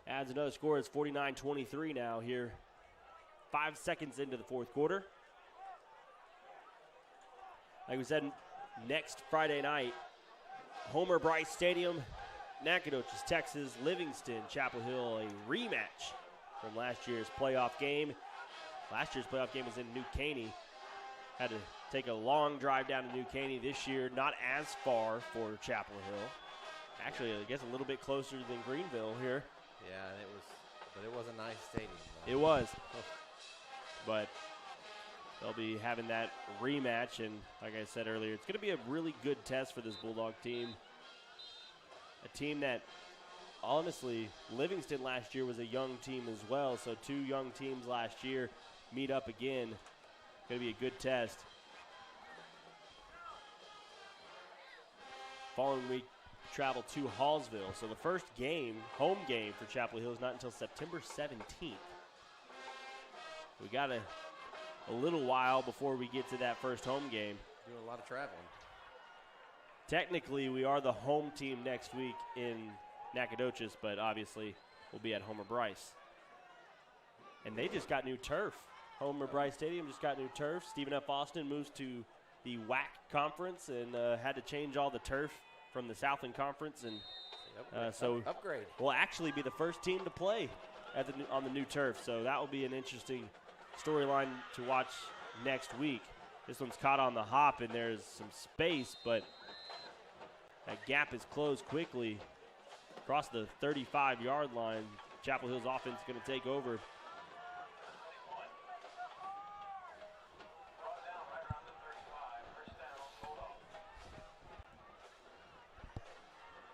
adds another score. It's 49-23 now here. 5 seconds into the fourth quarter. Like we said, next Friday night, Homer Bryce Stadium, Nacogdoches, Texas, Livingston, Chapel Hill, a rematch from last year's playoff game. Last year's playoff game was in New Caney. Had to take a long drive down to New Caney this year. Not as far for Chapel Hill. Actually, I guess a little bit closer than Greenville here. Yeah, and it was a nice stadium. It was. But they'll be having that rematch, and like I said earlier, it's going to be a really good test for this Bulldog team. A team that, honestly, Livingston last year was a young team as well, so two young teams last year meet up again. Going to be a good test. Following week, travel to Hallsville. So the first game, home game for Chapel Hill is not until September 17th. We got a little while before we get to that first home game. Doing a lot of traveling. Technically, we are the home team next week in Nacogdoches, but obviously we'll be at Homer Bryce. And they just got new turf. Homer Bryce Stadium just got new turf. Stephen F. Austin moves to the WAC conference and had to change all the turf from the Southland Conference, and so upgrade. We'll actually be the first team to play on the new turf. So that will be an interesting storyline to watch next week. This one's caught on the hop, and there's some space, but that gap is closed quickly across the 35-yard line. Chapel Hill's offense is going to take over.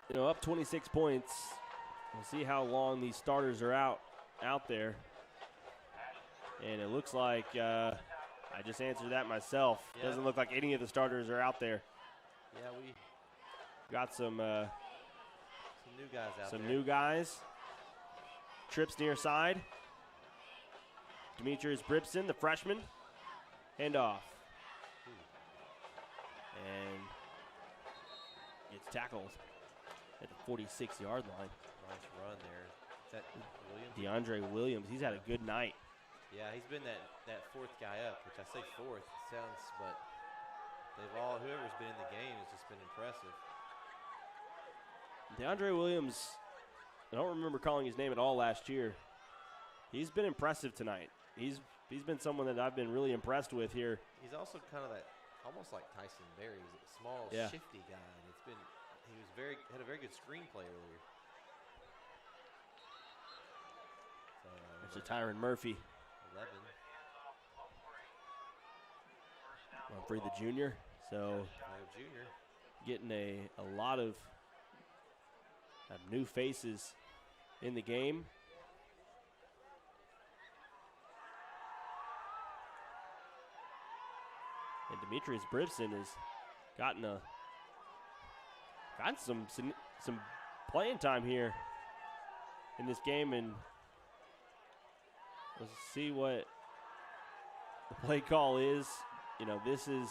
You know, up 26 points. We'll see how long these starters are out there. And it looks like I just answered that myself. Yeah. Doesn't look like any of the starters are out there. Yeah, we got some new guys out there. Some new guys. Trips near side. Demetrius Bripson, the freshman. Handoff. And gets tackled at the 46-yard line. Nice run there. Is that Williams? DeAndre Williams. He's had a good night. Yeah, he's been that fourth guy up, which I say fourth sounds, but whoever's been in the game has just been impressive. DeAndre Williams, I don't remember calling his name at all last year. He's been impressive tonight. He's been someone that I've been really impressed with here. He's also kind of that, almost like Tyson Berry. He's a small, shifty guy. And had a very good screenplay earlier. There's a Tyron Murphy. 11. Humphrey the junior. So getting a lot of new faces in the game. And Demetrius Bripson has gotten some playing time here in this game, and we'll see what the play call is. You know, this is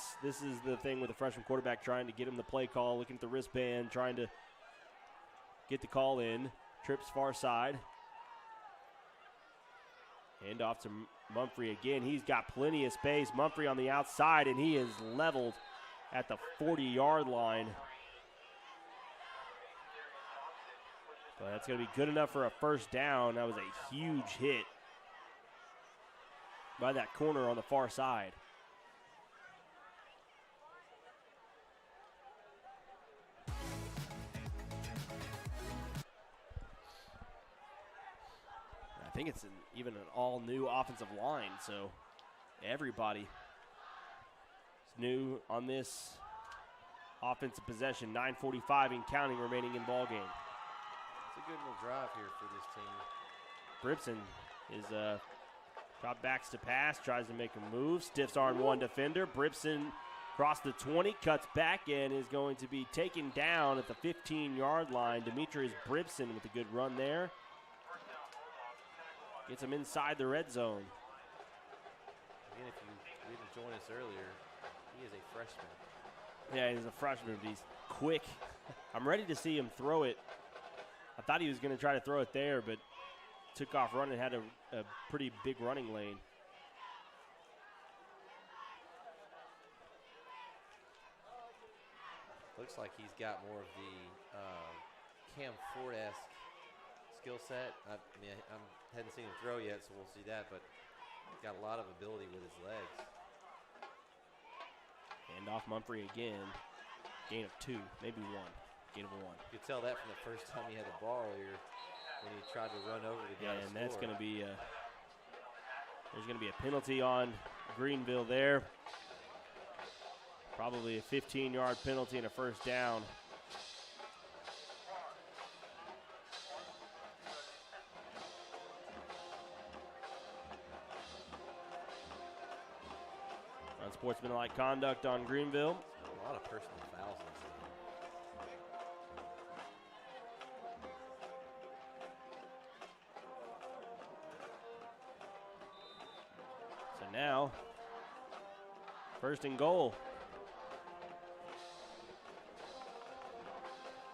the thing with the freshman quarterback, trying to get him the play call, looking at the wristband, trying to get the call in. Trips far side. Hand off to Mumphrey again. He's got plenty of space. Mumphrey on the outside, and he is leveled at the 40-yard line. But that's going to be good enough for a first down. That was a huge hit by that corner on the far side. I think it's even an all-new offensive line, so everybody is new on this offensive possession. 9:45 and counting remaining in ball game. It's a good little drive here for this team. Bripson is drop backs to pass, tries to make a move, stiffs arm one defender. Bripson across the 20, cuts back, and is going to be taken down at the 15-yard line. Demetrius Bripson with a good run there. Gets him inside the red zone. Again, if you didn't join us earlier, he is a freshman. Yeah, he's a freshman, but he's quick. I'm ready to see him throw it. I thought he was going to try to throw it there, but took off running, had a pretty big running lane. Looks like he's got more of the Cam Ford-esque skill set. I hadn't seen him throw yet, so we'll see that, but he's got a lot of ability with his legs. Hand off Mumphrey again. Gain of 2, maybe 1. Gain of 1. You could tell that from the first time he had the ball earlier when he tried to run over the guy. And that's going to be there's going to be a penalty on Greenville there. Probably a 15-yard penalty and a first down. Unsportsmanlike conduct on Greenville. A lot of personal fouls in this game. So now, first and goal.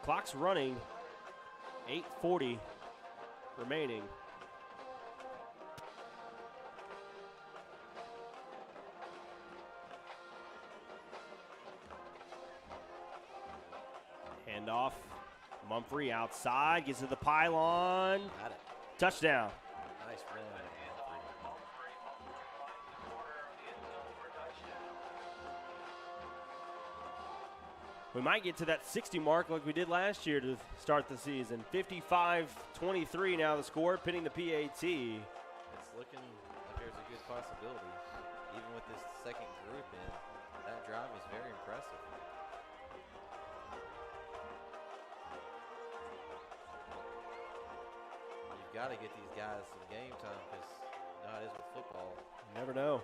Clock's running, 8:40 remaining. Handoff. Mumphrey outside, gets to the pylon. Got it. Touchdown. Nice run. We might get to that 60 mark like we did last year to start the season. 55-23 now the score, pinning the PAT. It's looking like there's a good possibility. Even with this second group in, that drive was very impressive. You've got to get these guys some game time because you know how it is with football. You never know.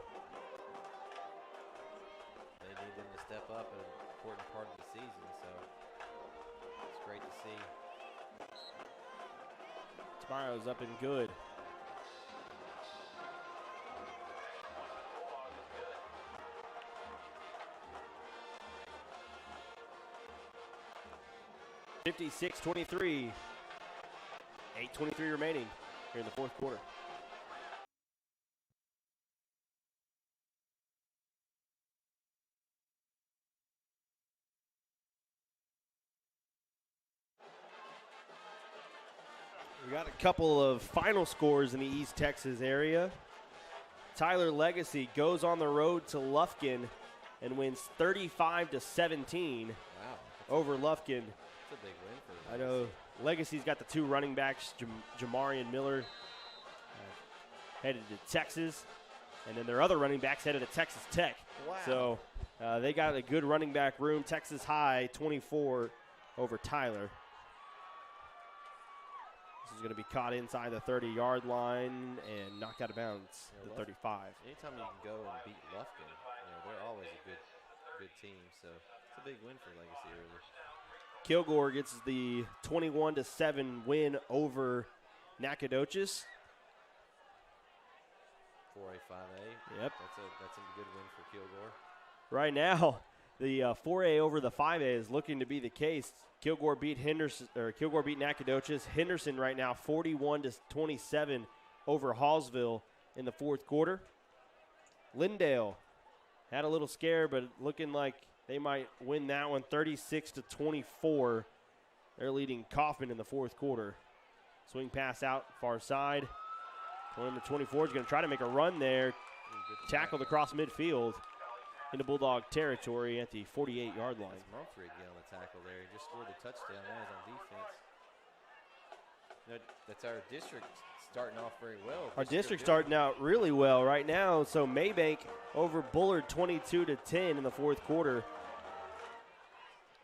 They need them to step up at an important part of the season, so it's great to see. Tomorrow's up and good. (56-23). 8:23 remaining here in the fourth quarter. We got a couple of final scores in the East Texas area. Tyler Legacy goes on the road to Lufkin and wins 35-17 Wow. over Lufkin. That's a big win for I know Legacy's got the two running backs, Jamarian Miller, headed to Texas, and then their other running backs headed to Texas Tech. Wow. So they got a good running back room. Texas High 24 over Tyler. This is going to be caught inside the 30-yard line and knocked out of bounds to 35. Anytime you can go and beat Lufkin, they're always a good team. So it's a big win for Legacy early. Kilgore gets the 21-7 win over Nacogdoches. 4A, 5A. Yep. That's a good win for Kilgore. Right now, the 4A over the 5A is looking to be the case. Kilgore beat Nacogdoches. Henderson right now 41-27 over Hallsville in the fourth quarter. Lindale had a little scare, but looking like they might win that one 36-24. They're leading Kaufman in the fourth quarter. Swing pass out far side. Number 24 is going to try to make a run there. Tackled across midfield into Bulldog territory at the 48-yard line. That's Mumphrey again on the tackle there. He just scored the touchdown. Now he's on defense. That's our district starting off very well. Our district starting out really well right now. So Maybank over Bullard 22-10 in the fourth quarter.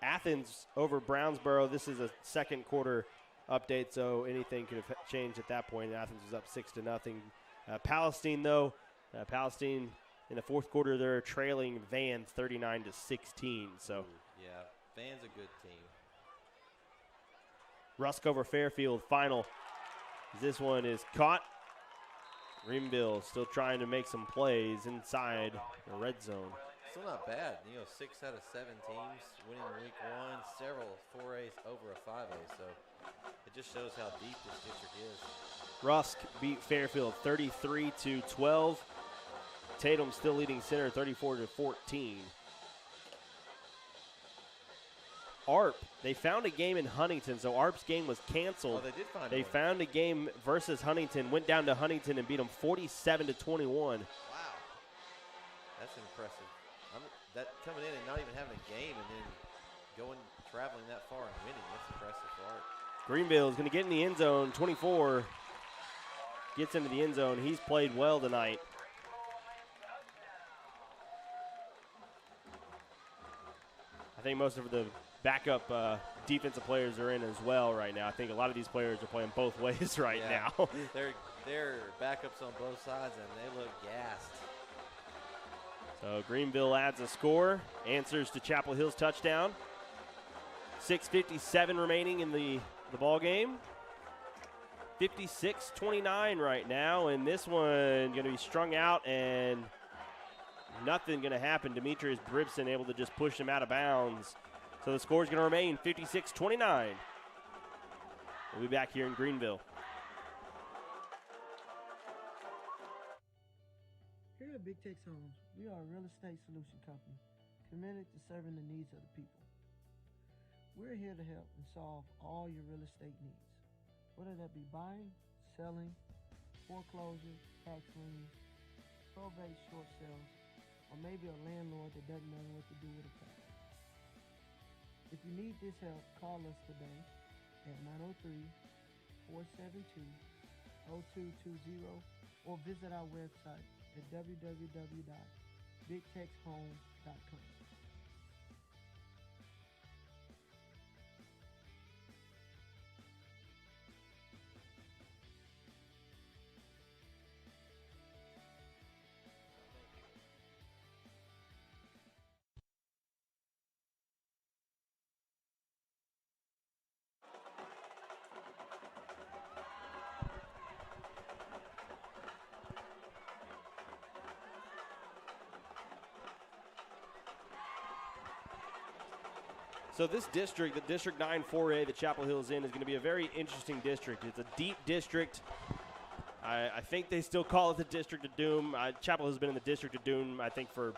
Athens over Brownsboro. This is a second quarter update, so anything could have changed at that point. Athens was up 6-0. Palestine, though, Palestine in the fourth quarter, they're trailing Van 39-16. So yeah, Van's a good team. Rusk over Fairfield, final. This one is caught. Greenville still trying to make some plays inside the red zone. Still not bad. 6 out of 7 teams winning week one, several 4As over a 5A. So it just shows how deep this district is. Rusk beat Fairfield 33-12. Tatum still leading center 34-14. ARP, they found a game in Huntington, so ARP's game was canceled. Oh, they did find They one. found a game versus Huntington, went down to Huntington and beat them 47-21. Wow. That's impressive. That coming in and not even having a game and then traveling that far and winning, that's impressive for ARP. Greenville is going to get in the end zone. 24 gets into the end zone. He's played well tonight. I think most of the backup defensive players are in as well right now. I think a lot of these players are playing both ways right now. They're backups on both sides, and they look gassed. So Greenville adds a score, answers to Chapel Hill's touchdown. 6:57 remaining in the ball game. 56-29 right now, and this one going to be strung out, and nothing going to happen. Demetrius Bribson able to just push him out of bounds. So the score is going to remain 56-29. We'll be back here in Greenville. Here at Big Tex Homes, we are a real estate solution company committed to serving the needs of the people. We're here to help and solve all your real estate needs, whether that be buying, selling, foreclosure, tax liens, probate short sales, or maybe a landlord that doesn't know what to do with a property. If you need this help, call us today at 903-472-0220 or visit our website at www.bigtexhome.com. So this district, the District 9 4A that Chapel Hill is in, is going to be a very interesting district. It's a deep district. I think they still call it the District of Doom. Chapel Hill has been in the District of Doom, I think, for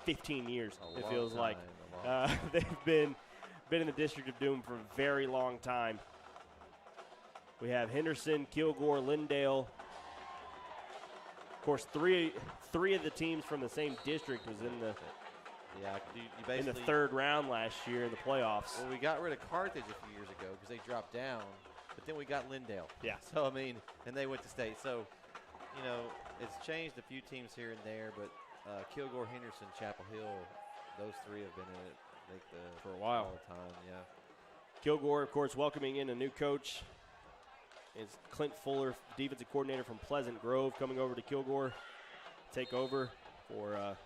15 years, it feels like. They've been in the District of Doom for a very long time. We have Henderson, Kilgore, Lindale. Of course, three of the teams from the same district was in the in the third round last year in the playoffs. Well, we got rid of Carthage a few years ago because they dropped down, but then we got Lindale. Yeah. So, I mean, and they went to state. So, you know, it's changed a few teams here and there, but Kilgore, Henderson, Chapel Hill, those three have been in it for a while. All the time, yeah. Kilgore, of course, welcoming in a new coach. It's Clint Fuller, defensive coordinator from Pleasant Grove, coming over to Kilgore, take over for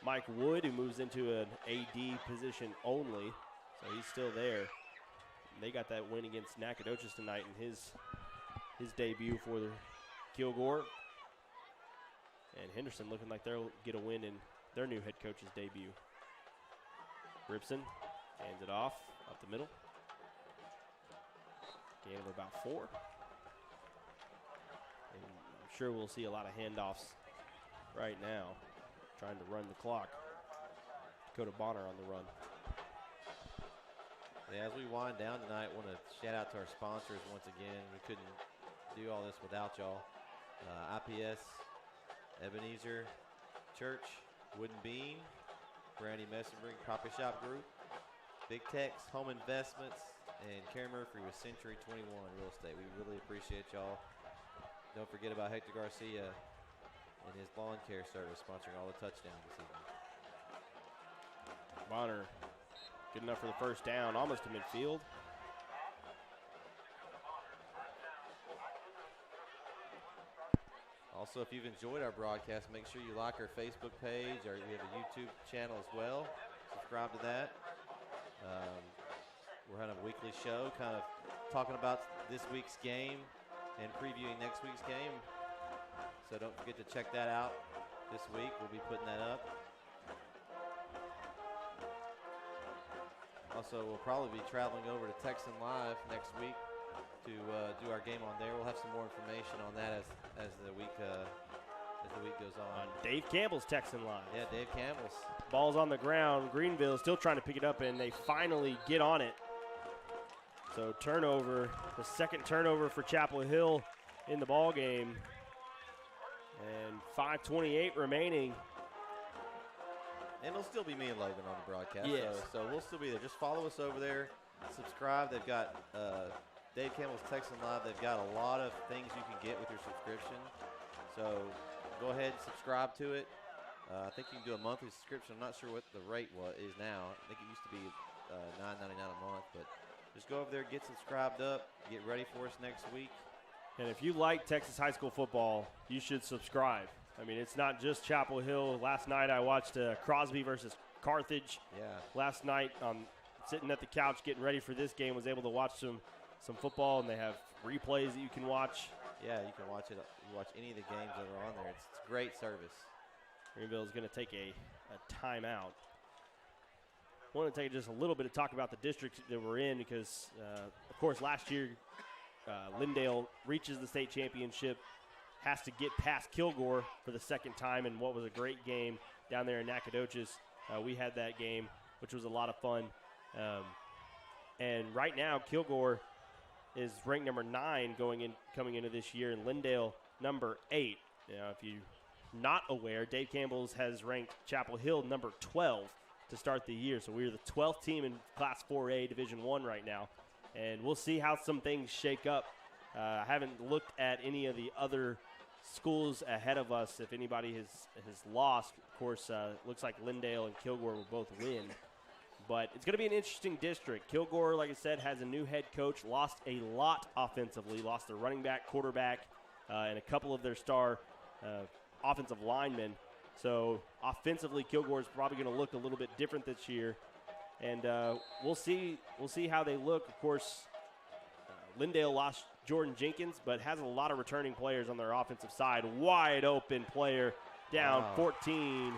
Mike Wood, who moves into an AD position only, so he's still there. And they got that win against Nacogdoches tonight in his debut for the Kilgore. And Henderson looking like they'll get a win in their new head coach's debut. Ripson hands it off up the middle. Gain of about 4. And I'm sure we'll see a lot of handoffs right now, trying to run the clock. Dakota Bonner on the run. Yeah, as we wind down tonight, I want to shout out to our sponsors once again. We couldn't do all this without y'all. IPS, Ebenezer Church, Wooden Bean, Brandy Messenbrink Coffee Shop Group, Big Tex Home Investments, and Karen Murphy with Century 21 Real Estate. We really appreciate y'all. Don't forget about Hector Garcia and his lawn care service sponsoring all the touchdowns this evening. Bonner, good enough for the first down, almost to midfield. Also, if you've enjoyed our broadcast, make sure you like our Facebook page, or we have a YouTube channel as well. Subscribe to that. We're having a weekly show kind of talking about this week's game and previewing next week's game. So don't forget to check that out this week. We'll be putting that up. Also, we'll probably be traveling over to Texan Live next week to do our game on there. We'll have some more information on that as the week goes on. Dave Campbell's Texan Live. Yeah, Dave Campbell's. Ball's on the ground. Greenville still trying to pick it up, and they finally get on it. So turnover, the second turnover for Chapel Hill in the ball game. And 5:28 remaining. And it'll still be me and Logan on the broadcast. Yes. So we'll still be there. Just follow us over there. Subscribe. They've got Dave Campbell's Texan Live. They've got a lot of things you can get with your subscription. So go ahead and subscribe to it. I think you can do a monthly subscription. I'm not sure what the rate is now. I think it used to be $9.99 a month. But just go over there, get subscribed up, get ready for us next week. And if you like Texas high school football, you should subscribe. I mean, it's not just Chapel Hill. Last night I watched Crosby versus Carthage. Yeah. Last night, sitting at the couch getting ready for this game, was able to watch some football, and they have replays that you can watch. Yeah, you can watch it. You watch any of the games that are on there. It's great service. Greenville is going to take a timeout. I want to take just a little bit to talk about the district that we're in because, of course, last year Lindale reaches the state championship, has to get past Kilgore for the second time in what was a great game down there in Nacogdoches. We had that game, which was a lot of fun. And right now, Kilgore is ranked number 9 coming into this year, and Lindale number 8. Now, if you're not aware, Dave Campbell's has ranked Chapel Hill number 12 to start the year. So we're the 12th team in Class 4A Division I right now, and we'll see how some things shake up. I haven't looked at any of the other schools ahead of us. If anybody has lost, of course, looks like Lindale and Kilgore will both win. But it's going to be an interesting district. Kilgore, like I said, has a new head coach, lost a lot offensively, lost their running back, quarterback, and a couple of their star offensive linemen. So offensively, Kilgore is probably going to look a little bit different this year. And we'll see how they look. Of course, Lindale lost Jordan Jenkins, but has a lot of returning players on their offensive side. Wide open player down 14.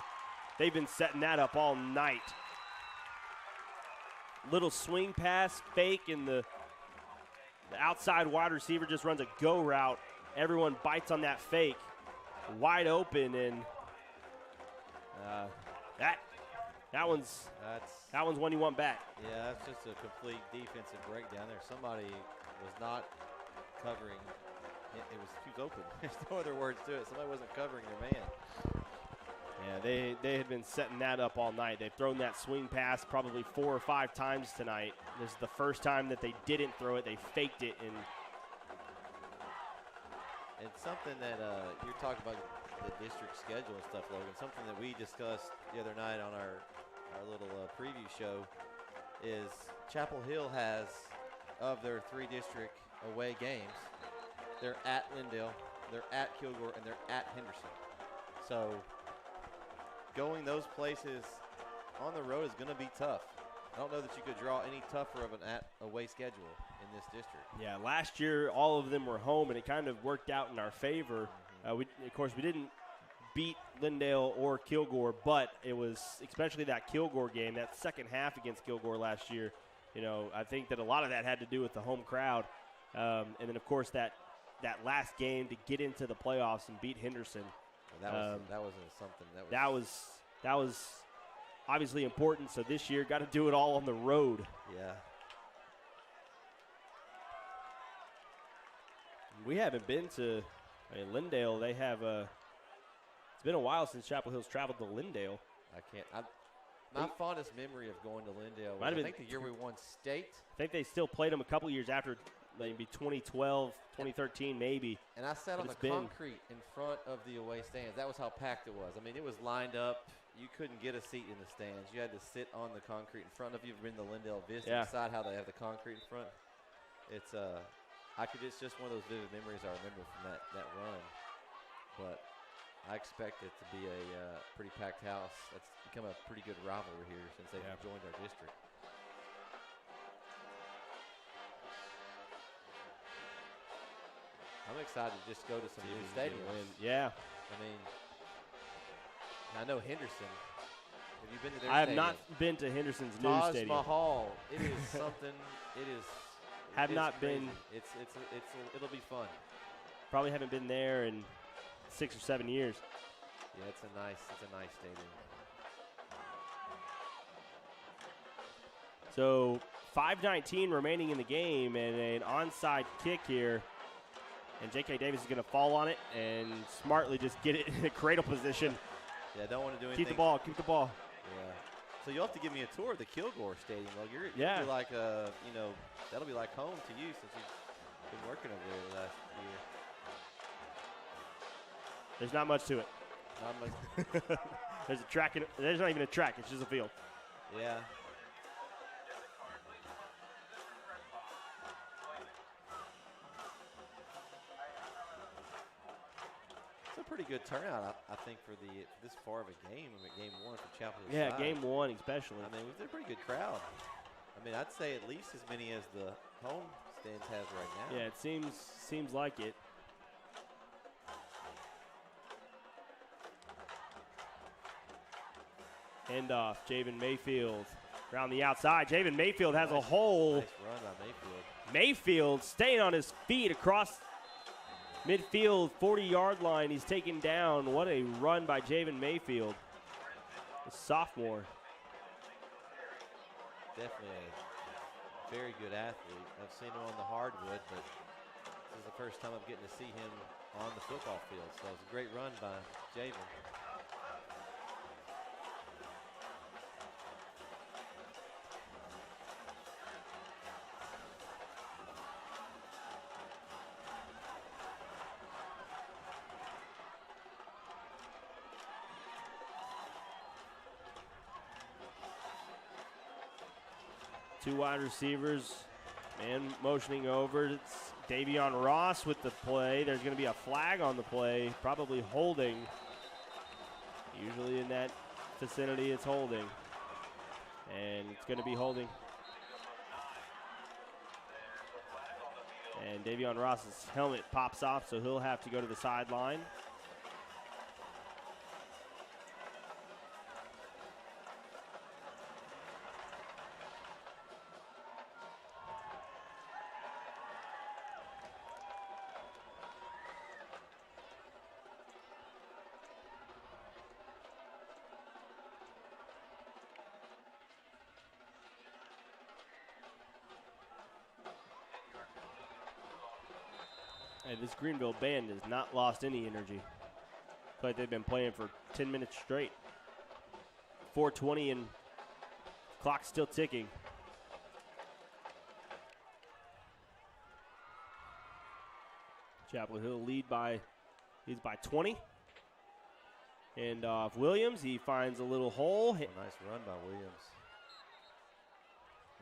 They've been setting that up all night. Little swing pass, fake, and the outside wide receiver just runs a go route. Everyone bites on that fake. Wide open, and that one's one you want back. Yeah, that's just a complete defensive breakdown there. Somebody was not covering. He was open. There's no other words to it. Somebody wasn't covering their man. Yeah, they have been setting that up all night. They've thrown that swing pass probably 4 or 5 times tonight. This is the first time that they didn't throw it. They faked it. And it's something that you're talking about the district schedule and stuff, Logan. Something that we discussed the other night on our little preview show is Chapel Hill has, of their 3 district away games, they're at Lindale, they're at Kilgore, and they're at Henderson. So going those places on the road is going to be tough. I don't know that you could draw any tougher of an away schedule in this district. Yeah, last year all of them were home, and it kind of worked out in our favor. Of course, we didn't beat Lindale or Kilgore, but it was especially that Kilgore game, that second half against Kilgore last year. You know, I think that a lot of that had to do with the home crowd. And then, of course, that last game to get into the playoffs and beat Henderson. That wasn't something. That was obviously important. So this year, got to do it all on the road. Yeah. We haven't been to Lindale. They have. It's been a while since Chapel Hill's traveled to Lindale. My fondest memory of going to Lindale was, I think, the year we won state. I think they still played them a couple years after, maybe 2012, 2013, maybe. And I sat on the concrete in front of the away stands. That was how packed it was. I mean, it was lined up. You couldn't get a seat in the stands. You had to sit on the concrete in front of you. You've been to Lindale Vista, beside how they have the concrete in front. It's just one of those vivid memories I remember from that run. But I expect it to be a pretty packed house. That's become a pretty good rivalry here since they've joined our district. I'm excited to just go to some new stadiums. Yeah. I mean, I know Henderson. Have you been to their I have stadium? not been to Henderson's new Taj stadium. Mahal. It is something. It is. Have it's not crazy. been. It'll be fun. Probably haven't been there in 6 or 7 years. Yeah, it's a nice stadium. So 5:19 remaining in the game, and an onside kick here. And J.K. Davis is going to fall on it and smartly just get it in a cradle position. Yeah, don't want to do anything. Keep the ball. Yeah. So you'll have to give me a tour of the Kilgore Stadium. Well, you'll be like, that'll be like home to you since you've been working over there the last year. There's not much to it. Not much. There's a track. There's not even a track. It's just a field. Yeah. It's a pretty good turnout, I think, for this far of a game. I mean, game 1 for Chapel Hill. Yeah, game 1 especially. I mean, we've got a pretty good crowd. I mean, I'd say at least as many as the home stands has right now. Yeah, it seems like it. Handoff, Javen Mayfield around the outside. Javen Mayfield has a hole. Nice run by Mayfield. Mayfield staying on his feet across midfield, 40-yard line. He's taken down. What a run by Javen Mayfield, the sophomore. Definitely very good athlete. I've seen him on the hardwood, but this is the first time I'm getting to see him on the football field. So it was a great run by Javen. Two wide receivers, man motioning over. It's Davion Ross with the play. There's going to be a flag on the play, probably holding. Usually in that vicinity, it's holding. And it's going to be holding. And Davion Ross's helmet pops off, so he'll have to go to the sideline. Hey, this Greenville band has not lost any energy. It's like they've been playing for 10 minutes straight. 4:20 and clock's still ticking. Chapel Hill leads by 20. And off Williams, he finds a little hole. A nice run by Williams.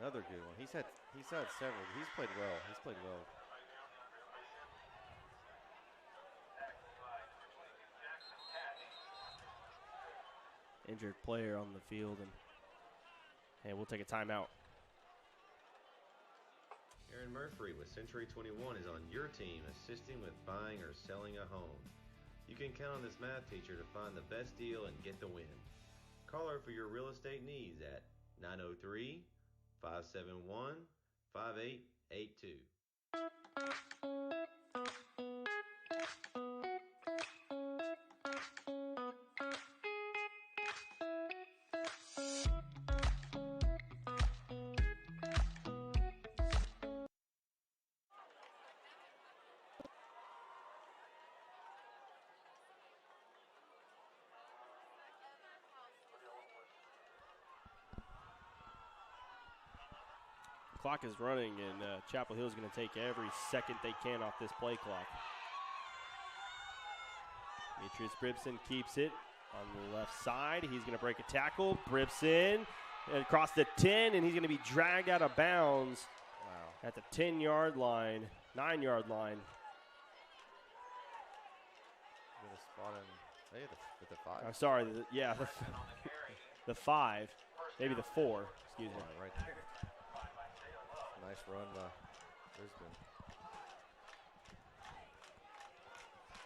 Another good one. He's had several. He's played well. He's played well. Injured player on the field, and we'll take a timeout. Aaron Murphy with Century 21 is on your team assisting with buying or selling a home. You can count on this math teacher to find the best deal and get the win. Call her for your real estate needs at 903-571-5882. Clock is running, and Chapel Hill is going to take every second they can off this play clock. Demetrius Bribson keeps it on the left side. He's going to break a tackle. Bribson across the 10, and he's going to be dragged out of bounds at the 10-yard line, 9-yard line. Going to spot him at the 5. I'm sorry, the 5, maybe the 4, excuse me. Right there. Nice run by Brisbane.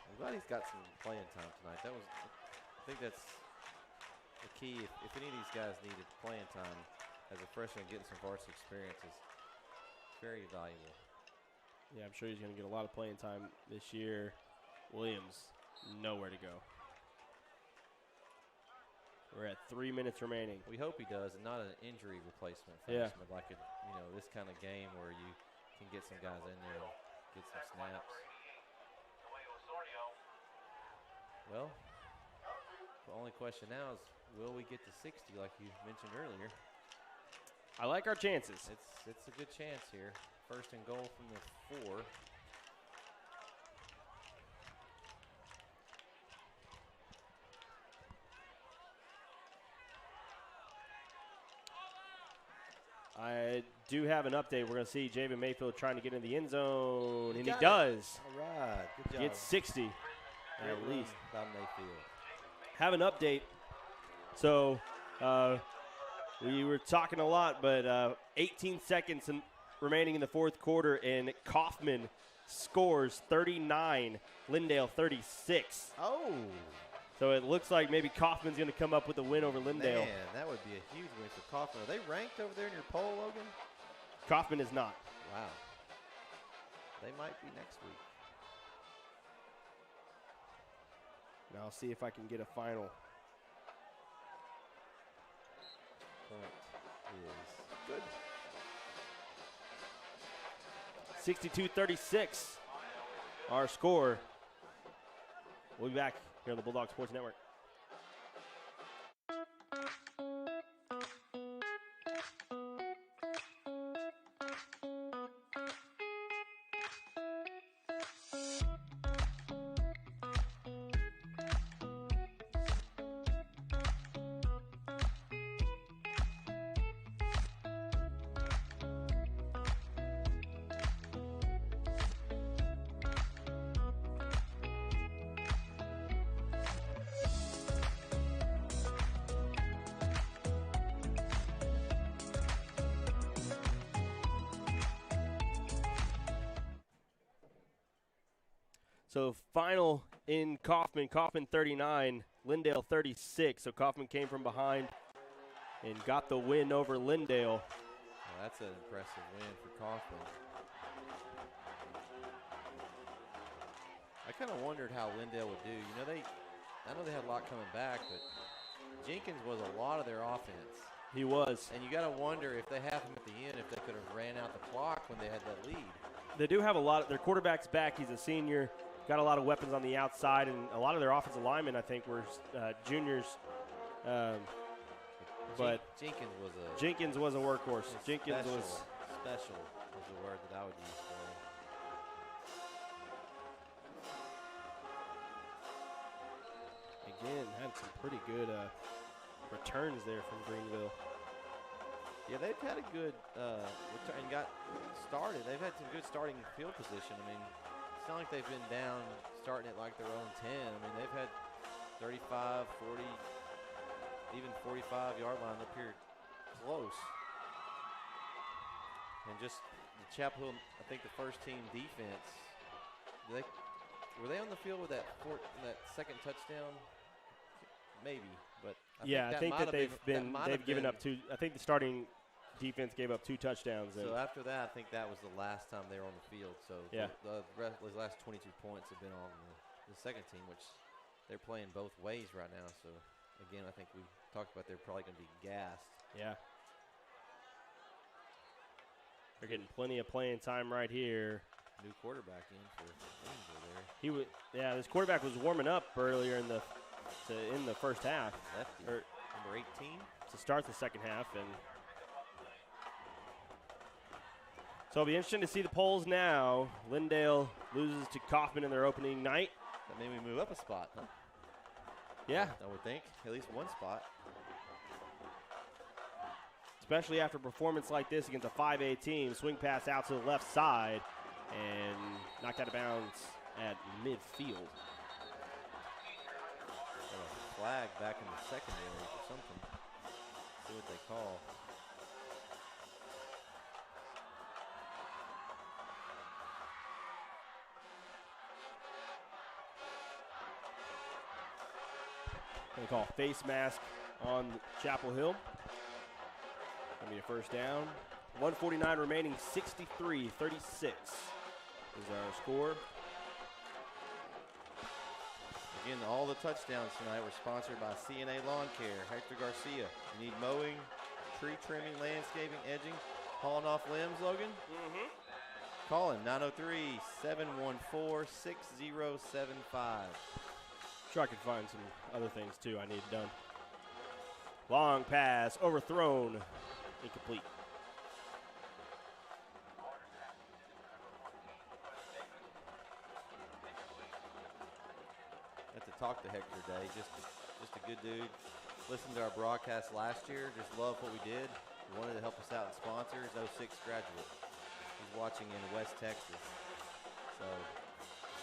I'm glad he's got some playing time tonight. I think that's the key. If any of these guys needed playing time as a freshman, getting some varsity experience is very valuable. Yeah, I'm sure he's going to get a lot of playing time this year. Williams, nowhere to go. We're at 3 minutes remaining. We hope he does, and not an injury replacement for yeah. but like this kind of game where you can get some guys in there and get some snaps. Well, the only question now is, will we get to 60 like you mentioned earlier? I like our chances. It's a good chance here. First and goal from the 4. I do have an update. We're going to see Javen Mayfield trying to get in the end zone, and he does. All right, good job. Gets 60 at least. By Mayfield. Have an update. So we were talking a lot, but 18 seconds remaining in the fourth quarter, and Kaufman scores 39, Lindale 36. Oh. So it looks like maybe Kaufman's going to come up with a win over Lindale. Man, that would be a huge win for Kaufman. Are they ranked over there in your poll, Logan? Kaufman is not. Wow. They might be next week. Now I'll see if I can get a final. Point is good. 62-36, our score. We'll be back here on the Bulldog Sports Network. So final in Kaufman 39, Lindale 36. So Kaufman came from behind and got the win over Lindale. Well, that's an impressive win for Kaufman. I kind of wondered how Lindale would do. You know, I know they had a lot coming back, but Jenkins was a lot of their offense. He was. And you got to wonder if they have him at the end, if they could have ran out the clock when they had that lead. They do have a lot. Their quarterback's back. He's a senior. Got a lot of weapons on the outside, and a lot of their offensive linemen, I think, were juniors. But Jenkins was a workhorse. Jenkins was special was the word that I would use for him. Again, had some pretty good returns there from Greenville. Yeah, they've had a good return and got started. They've had some good starting field position. I mean, it's not like they've been down starting at like their own 10. I mean, they've had 35, 40, even 45-yard line up here close. And just the Chapel Hill, I think the first team defense, were they on the field with that second touchdown? Maybe, but I think that they've given up two. I think the starting defense gave up 2 touchdowns. So after that, I think that was the last time they were on the field. So yeah, the last 22 points have been on the second team, which they're playing both ways right now. So again, I think we talked about they're probably going to be gassed. Yeah, they're getting plenty of playing time right here. New quarterback in for Greenville there. This quarterback was warming up earlier in the first half. Lefty, number 18 to start the second half, and so it'll be interesting to see the polls now. Lindale loses to Kaufman in their opening night. That made me move up a spot, huh? Yeah, I would think at least one spot. Especially after a performance like this against a 5A team. Swing pass out to the left side and knocked out of bounds at midfield. Got a flag back in the secondary or something. See what they call. They call face mask on Chapel Hill. Gonna be a first down. 1:49 remaining, 63-36 is our score. Again, all the touchdowns tonight were sponsored by CNA Lawn Care. Hector Garcia. You need mowing, tree trimming, landscaping, edging, hauling off limbs, Logan? Mm-hmm. Call him, 903-714-6075. Sure, I could find some other things, too, I need done. Long pass, overthrown, incomplete. I had to talk to Hector today, just a good dude. Listened to our broadcast last year, just loved what we did. He wanted to help us out in sponsors, 06 graduate. He's watching in West Texas. So,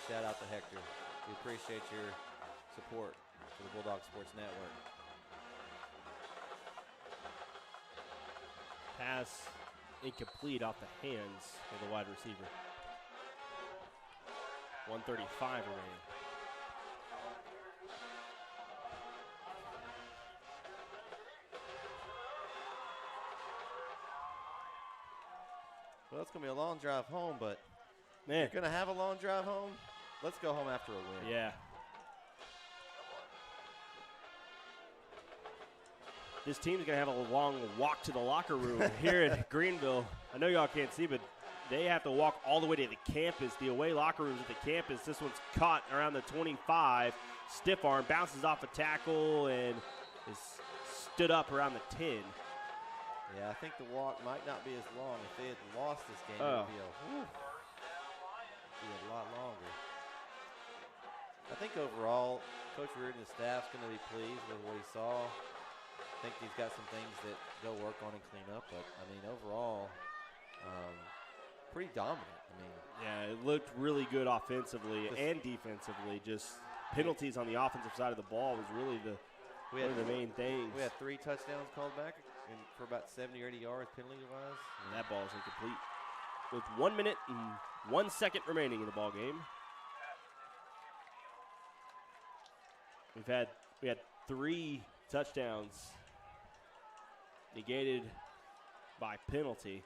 shout out to Hector. We appreciate your support for the Bulldog Sports Network. Pass incomplete off the hands of the wide receiver. 1:35 remaining. Well, it's going to be a long drive home, but man, you're going to have a long drive home. Let's go home after a win. Yeah. This team's going to have a long walk to the locker room here at Greenville. I know y'all can't see, but they have to walk all the way to the campus, the away locker rooms at the campus. This one's caught around the 25. Stiff arm, bounces off a tackle, and is stood up around the 10. Yeah, I think the walk might not be as long. If they had lost this game, it would be a lot longer. I think overall, Coach Reardon and staff's going to be pleased with what he saw. I think he's got some things that they'll work on and clean up. But, I mean, overall, pretty dominant. I mean, yeah, it looked really good offensively and defensively. Just penalties on the offensive side of the ball was really one of the main things. We had 3 touchdowns called back for about 70 or 80 yards penalty-wise. And that ball is incomplete. With 1 minute and 1 second remaining in the ball game. We had 3 touchdowns negated by penalty.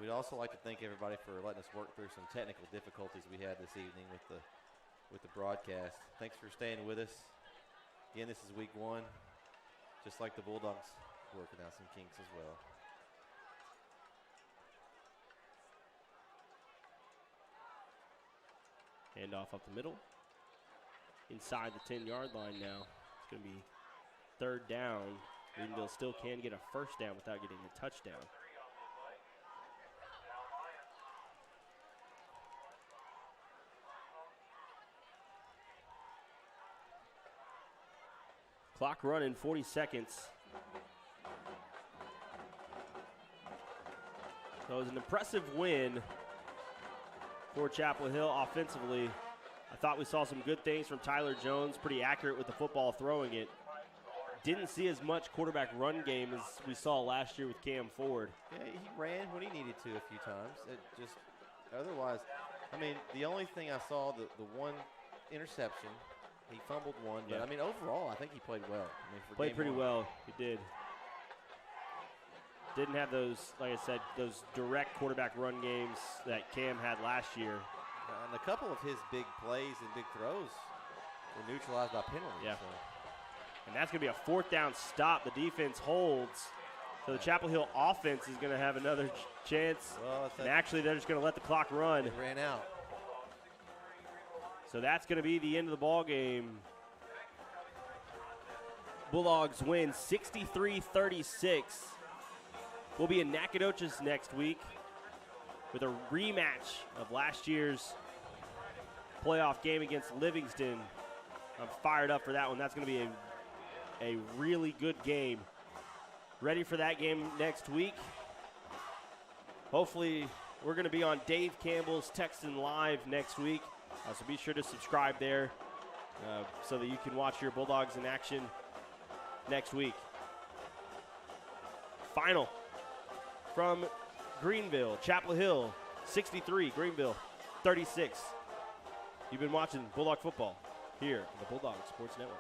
We'd also like to thank everybody for letting us work through some technical difficulties we had this evening with the broadcast. Thanks for staying with us. Again, this is week 1. Just like the Bulldogs, working out some kinks as well. Handoff up the middle. Inside the 10-yard line now. It's going to be 3rd down. Greenville still can get a first down without getting a touchdown. Clock running, 40 seconds. So it was an impressive win for Chapel Hill offensively. I thought we saw some good things from Tyler Jones, pretty accurate with the football, throwing it. Didn't see as much quarterback run game as we saw last year with Cam Ford. Yeah, he ran when he needed to a few times. It just, otherwise, I mean, the only thing I saw, the one interception, he fumbled one, but I mean, overall, I think he played well. I mean, played pretty well. He did. Didn't have those, like I said, those direct quarterback run games that Cam had last year. And a couple of his big plays and big throws were neutralized by penalties. Yeah. So. And that's going to be a 4th down stop. The defense holds. So the Chapel Hill offense is going to have another chance. Well, and actually, they're just going to let the clock run. It ran out. So that's going to be the end of the ball game. Bulldogs win 63-36. We'll be in Nacogdoches next week with a rematch of last year's playoff game against Livingston. I'm fired up for that one. That's going to be a really good game. Ready for that game next week. Hopefully, we're going to be on Dave Campbell's Texan Live next week. So be sure to subscribe there so that you can watch your Bulldogs in action next week. Final from Greenville, Chapel Hill, 63, Greenville, 36. You've been watching Bulldog football here on the Bulldog Sports Network.